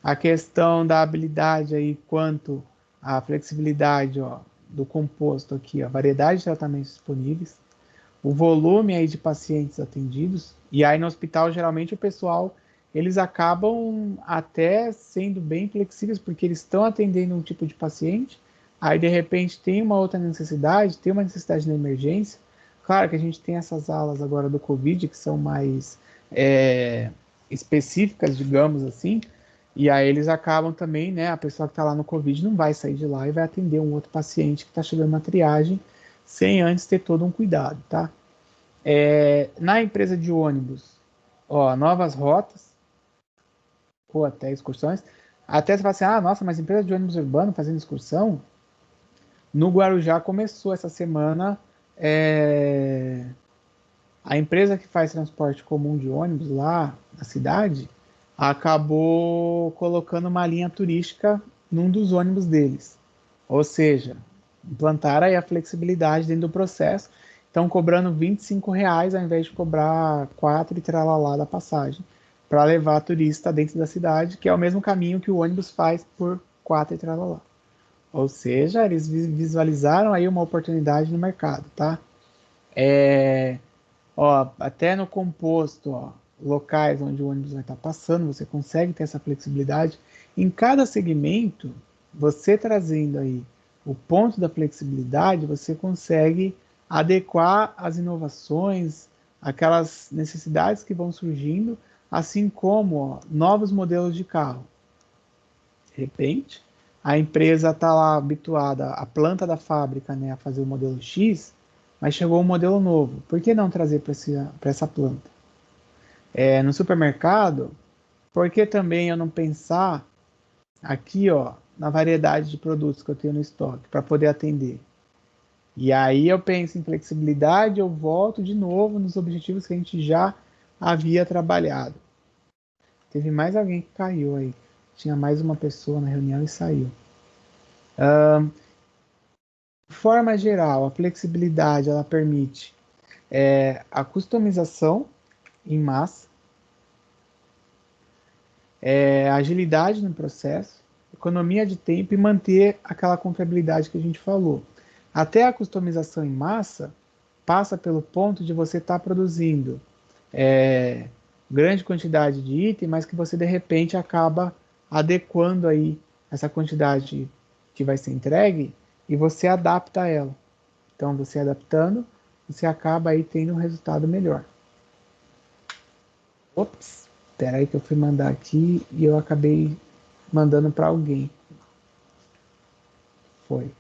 Speaker 1: A questão da habilidade aí quanto à flexibilidade, ó, do composto aqui, a variedade de tratamentos disponíveis, o volume aí de pacientes atendidos, e aí no hospital geralmente o pessoal, eles acabam até sendo bem flexíveis, porque eles estão atendendo um tipo de paciente, aí de repente tem uma outra necessidade, tem uma necessidade na emergência. Claro que a gente tem essas alas agora do Covid, que são mais específicas, digamos assim, e aí eles acabam também, né, a pessoa que está lá no Covid não vai sair de lá e vai atender um outro paciente que está chegando na triagem, sem antes ter todo um cuidado, tá? Na empresa de ônibus, ó, novas rotas, ou até excursões, até você fala assim, nossa, mas empresa de ônibus urbano fazendo excursão? No Guarujá começou essa semana, a empresa que faz transporte comum de ônibus lá na cidade, acabou colocando uma linha turística num dos ônibus deles. Ou seja, implantaram aí a flexibilidade dentro do processo, estão cobrando R$ 25 ao invés de cobrar 4 e tralalá da passagem, para levar turista dentro da cidade, que é o mesmo caminho que o ônibus faz por 4 e tralalá. Ou seja, eles visualizaram aí uma oportunidade no mercado, tá? Até no composto, ó, locais onde o ônibus vai estar passando, você consegue ter essa flexibilidade. Em cada segmento, você trazendo aí o ponto da flexibilidade, você consegue adequar as inovações, aquelas necessidades que vão surgindo, assim como novos modelos de carro. De repente, a empresa está lá habituada, a planta da fábrica, né, a fazer o modelo X, mas chegou um modelo novo. Por que não trazer para essa planta? No supermercado, por que também eu não pensar aqui, ó, na variedade de produtos que eu tenho no estoque para poder atender. E aí eu penso em flexibilidade, eu volto de novo nos objetivos que a gente já havia trabalhado. Teve mais alguém que caiu aí. Tinha mais uma pessoa na reunião e saiu. De forma geral, a flexibilidade ela permite a customização em massa, agilidade no processo, economia de tempo e manter aquela confiabilidade que a gente falou. Até a customização em massa passa pelo ponto de você estar produzindo grande quantidade de item, mas que você de repente acaba adequando aí essa quantidade que vai ser entregue e você adapta ela. Então, você adaptando, você acaba aí tendo um resultado melhor. Ops, espera aí que eu fui mandar aqui e eu acabei mandando para alguém. Foi.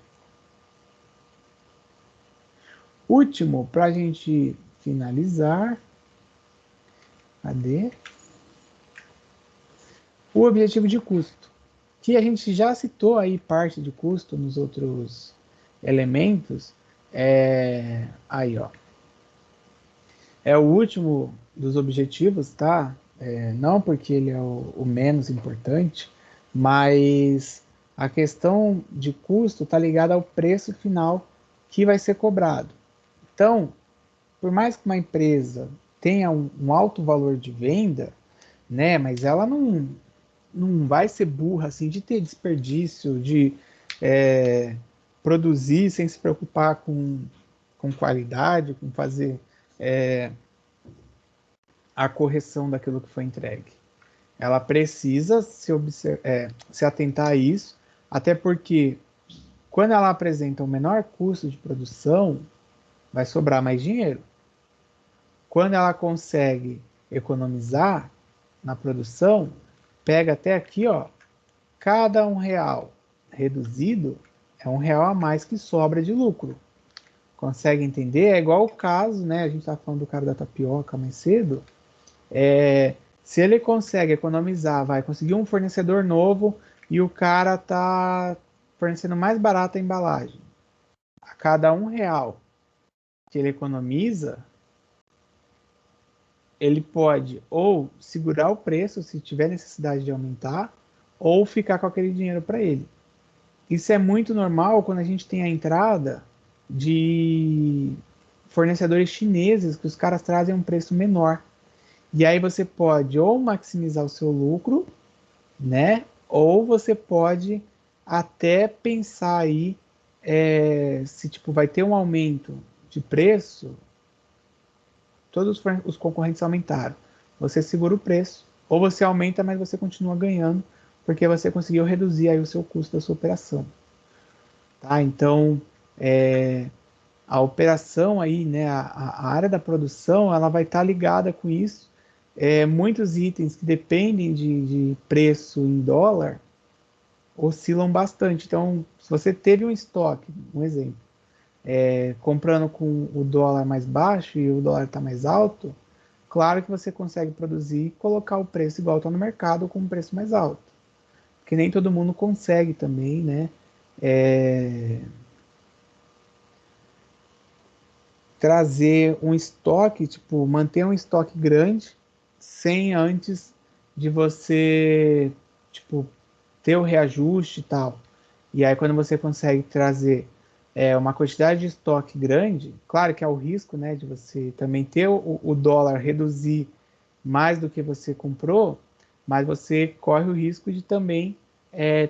Speaker 1: Último, para a gente finalizar. Cadê? O objetivo de custo, que a gente já citou aí parte de custo nos outros elementos. Aí, ó. É o último dos objetivos, tá? Não porque ele é o menos importante, mas a questão de custo está ligada ao preço final que vai ser cobrado. Então, por mais que uma empresa tenha um alto valor de venda, né, mas ela não vai ser burra assim de ter desperdício, de produzir sem se preocupar com qualidade, com fazer a correção daquilo que foi entregue. Ela precisa se atentar a isso, até porque quando ela apresenta o menor custo de produção, vai sobrar mais dinheiro. Quando ela consegue economizar na produção, pega até aqui, ó, cada R$1 reduzido é R$1 a mais que sobra de lucro. Consegue entender? É igual o caso, né? A gente estava falando do cara da tapioca mais cedo. Se ele consegue economizar, vai conseguir um fornecedor novo e o cara está fornecendo mais barata a embalagem. A cada R$1 que ele economiza, ele pode ou segurar o preço se tiver necessidade de aumentar, ou ficar com aquele dinheiro para ele. Isso é muito normal quando a gente tem a entrada de fornecedores chineses que os caras trazem um preço menor. E aí você pode ou maximizar o seu lucro, né? Ou você pode até pensar aí se tipo vai ter um aumento de preço, todos os concorrentes aumentaram. Você segura o preço, ou você aumenta, mas você continua ganhando, porque você conseguiu reduzir aí o seu custo da sua operação. Tá? Então, a operação aí, né, a área da produção, ela vai estar ligada com isso. Muitos itens que dependem de preço em dólar oscilam bastante. Então, se você teve um estoque, um exemplo, comprando com o dólar mais baixo e o dólar está mais alto, claro que você consegue produzir e colocar o preço igual está no mercado com um preço mais alto. Porque nem todo mundo consegue também, né? Trazer um estoque, tipo, manter um estoque grande sem antes de você, tipo, ter o reajuste e tal. E aí quando você consegue trazer uma quantidade de estoque grande, claro que há o risco, né, de você também ter o dólar reduzir mais do que você comprou, mas você corre o risco de também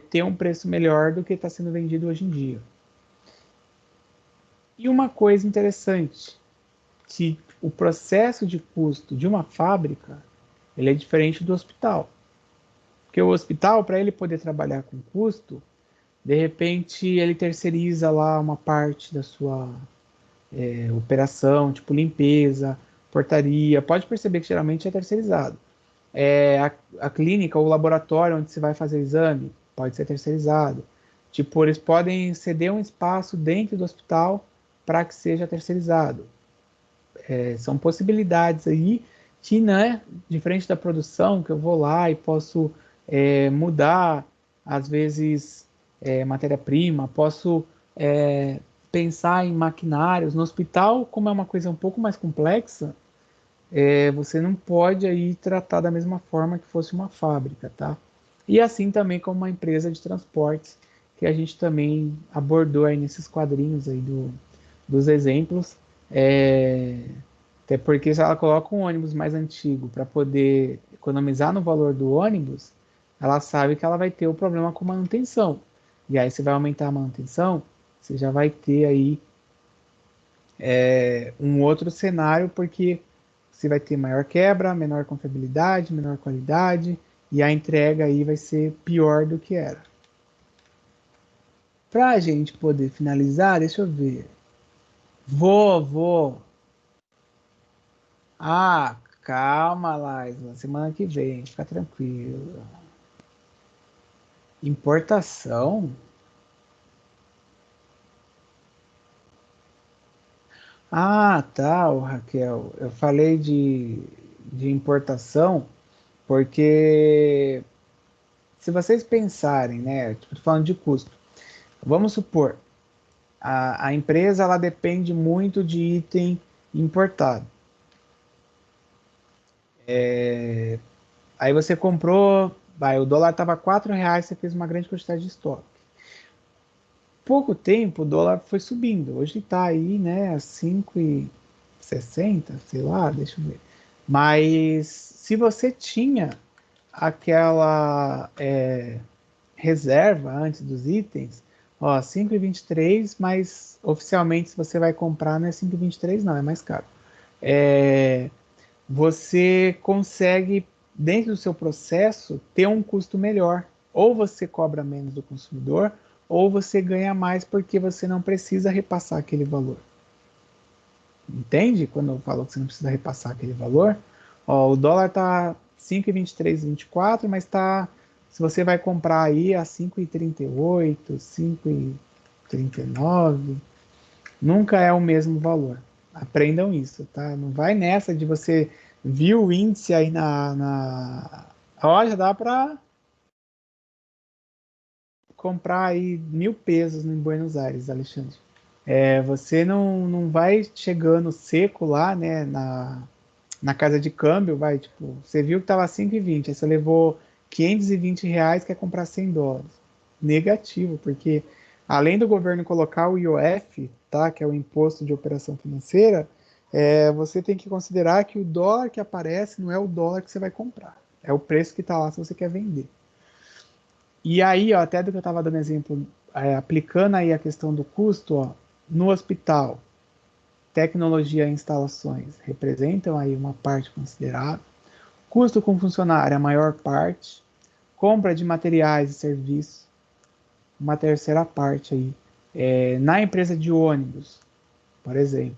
Speaker 1: ter um preço melhor do que está sendo vendido hoje em dia. E uma coisa interessante, que o processo de custo de uma fábrica ele é diferente do hospital. Porque o hospital, para ele poder trabalhar com custo, de repente ele terceiriza lá uma parte da sua operação, tipo limpeza, portaria. Pode perceber que geralmente é terceirizado. A clínica ou o laboratório onde você vai fazer o exame pode ser terceirizado. Tipo, eles podem ceder um espaço dentro do hospital para que seja terceirizado. São possibilidades aí que, né, diferente da produção, que eu vou lá e posso mudar às vezes, matéria-prima, posso pensar em maquinários. No hospital, como é uma coisa um pouco mais complexa, você não pode aí tratar da mesma forma que fosse uma fábrica, tá? E assim também como uma empresa de transportes, que a gente também abordou aí nesses quadrinhos aí dos exemplos. Até porque se ela coloca um ônibus mais antigo para poder economizar no valor do ônibus, ela sabe que ela vai ter o problema com manutenção. E aí você vai aumentar a manutenção, você já vai ter aí um outro cenário, porque você vai ter maior quebra, menor confiabilidade, menor qualidade, e a entrega aí vai ser pior do que era. Para a gente poder finalizar, deixa eu ver. Vou. Ah, calma, Laisla. Semana que vem, fica tranquilo. Importação? Ah, tá, ô, Raquel. Eu falei de importação porque se vocês pensarem, né? Tipo, tô falando de custo. Vamos supor, a empresa ela depende muito de item importado. Aí você comprou, o dólar estava R$ 4, você fez uma grande quantidade de estoque. Pouco tempo o dólar foi subindo. Hoje está aí, né, a 5,60, sei lá, deixa eu ver. Mas se você tinha aquela reserva antes dos itens, ó, 5,23, mas oficialmente se você vai comprar não é 5,23 não, é mais caro. Você consegue, dentro do seu processo, ter um custo melhor. Ou você cobra menos do consumidor, ou você ganha mais porque você não precisa repassar aquele valor. Entende? Quando eu falo que você não precisa repassar aquele valor, ó, o dólar está 5,23, 24, mas tá, se você vai comprar aí a 5,38, 5,39, nunca é o mesmo valor. Aprendam isso, tá? Não vai nessa de você ver o índice aí Ó, já dá para comprar aí 1.000 pesos em Buenos Aires, Alexandre. Você não vai chegando seco lá, né, na casa de câmbio, vai, tipo, você viu que tava 5,20, aí você levou R$ 520, quer comprar US$ 100. Negativo, porque além do governo colocar o IOF, tá, que é o Imposto de Operação Financeira, você tem que considerar que o dólar que aparece não é o dólar que você vai comprar, é o preço que está lá se você quer vender. E aí, ó, até do que eu estava dando exemplo, aplicando aí a questão do custo, ó, no hospital, tecnologia e instalações representam aí uma parte considerável. Custo com funcionário, a maior parte. Compra de materiais e serviços, uma terceira parte aí. Na empresa de ônibus, por exemplo,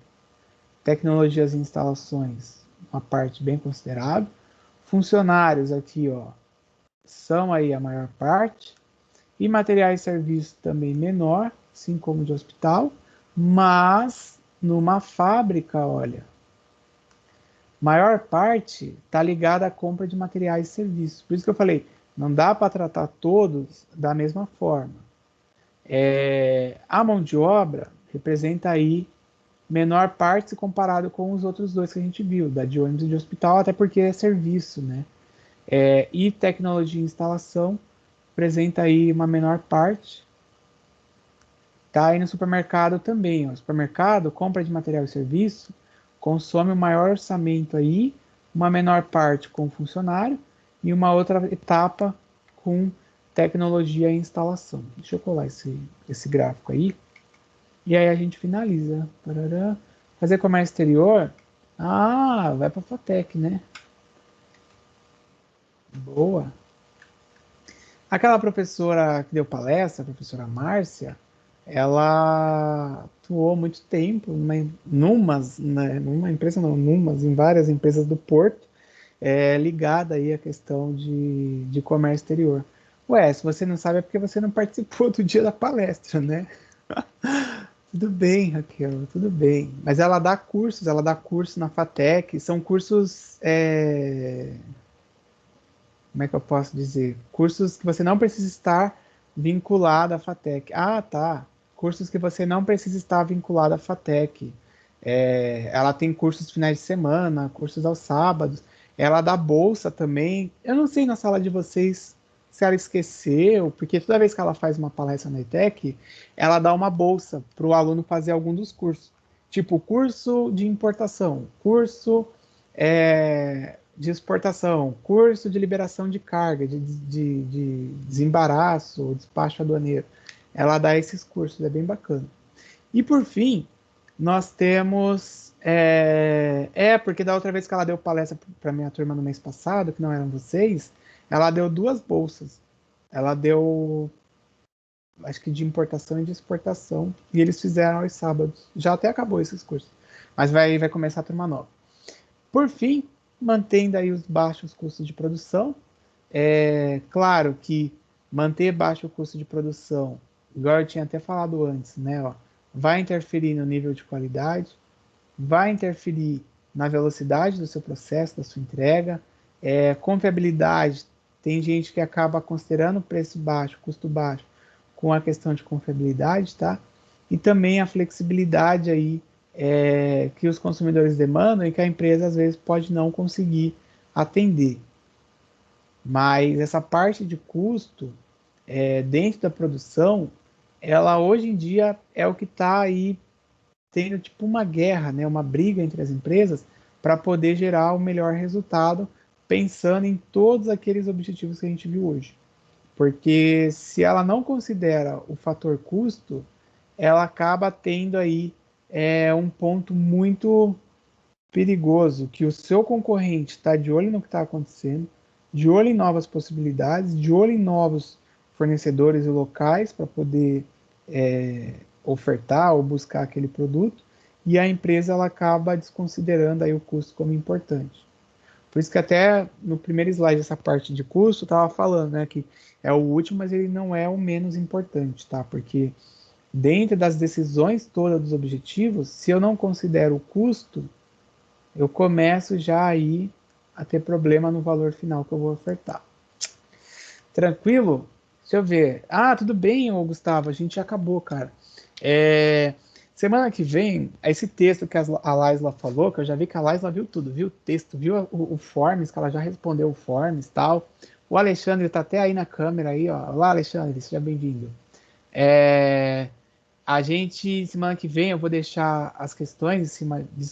Speaker 1: tecnologias e instalações, uma parte bem considerável. Funcionários aqui, ó, são aí a maior parte. E materiais e serviços também menor, assim como de hospital. Mas numa fábrica, olha, maior parte está ligada à compra de materiais e serviços. Por isso que eu falei, não dá para tratar todos da mesma forma. A mão de obra representa aí menor parte se comparado com os outros dois que a gente viu, da de ônibus e de hospital, até porque é serviço, né? E tecnologia e instalação representa aí uma menor parte. Tá aí no supermercado também, ó. Supermercado, compra de material e serviço, consome o maior orçamento aí, uma menor parte com funcionário e uma outra etapa com tecnologia e instalação. Deixa eu colar esse gráfico aí. E aí a gente finaliza. Parará. Fazer comércio exterior. Ah, vai para a FATEC, né? Boa. Aquela professora que deu palestra, a professora Márcia, ela atuou muito tempo numa empresa, não, em várias empresas do Porto, ligada aí à questão de comércio exterior. Ué, se você não sabe é porque você não participou do dia da palestra, né? Tudo bem, Raquel, tudo bem. Mas ela dá curso na FATEC, são cursos como é que eu posso dizer? Cursos que você não precisa estar vinculado à FATEC. Ah, tá. Cursos que você não precisa estar vinculado à FATEC. Ela tem cursos finais de semana, cursos aos sábados. Ela dá bolsa também. Eu não sei na sala de vocês se ela esqueceu, porque toda vez que ela faz uma palestra na ETEC, ela dá uma bolsa para o aluno fazer algum dos cursos. Tipo, curso de importação, curso de exportação, curso de liberação de carga, de desembaraço, despacho aduaneiro. Ela dá esses cursos, é bem bacana. E por fim, nós temos. Porque da outra vez que ela deu palestra para minha turma no mês passado, que não eram vocês, ela deu 2 bolsas. Ela deu, acho que de importação e de exportação, e eles fizeram aos sábados. Já até acabou esses cursos, mas vai começar a turma nova. Por fim, mantendo aí os baixos custos de produção. Claro que manter baixo o custo de produção, igual eu tinha até falado antes, né? Vai interferir no nível de qualidade, vai interferir na velocidade do seu processo, da sua entrega. Confiabilidade, tem gente que acaba considerando preço baixo, custo baixo, com a questão de confiabilidade, tá? E também a flexibilidade aí que os consumidores demandam e que a empresa às vezes pode não conseguir atender. Mas essa parte de custo dentro da produção, ela hoje em dia é o que está aí tendo tipo uma guerra, né, uma briga entre as empresas para poder gerar o melhor resultado, pensando em todos aqueles objetivos que a gente viu hoje. Porque se ela não considera o fator custo, ela acaba tendo aí um ponto muito perigoso, que o seu concorrente está de olho no que está acontecendo, de olho em novas possibilidades, de olho em novos fornecedores e locais para poder ofertar ou buscar aquele produto, e a empresa ela acaba desconsiderando aí o custo como importante. Por isso que até no primeiro slide essa parte de custo estava falando, né, que é o último, mas ele não é o menos importante, tá? Porque dentro das decisões todas dos objetivos, se eu não considero o custo, eu começo já aí a ter problema no valor final que eu vou ofertar. Tranquilo? Deixa eu ver. Ah, tudo bem, ô Gustavo, a gente já acabou, cara. Semana que vem, esse texto que a Laisla falou, que eu já vi que a Laisla viu tudo, viu o texto, viu o Forms, que ela já respondeu o Forms e tal. O Alexandre está até aí na câmera aí, ó. Olá, Alexandre, seja bem-vindo. A gente, semana que vem, eu vou deixar as questões em cima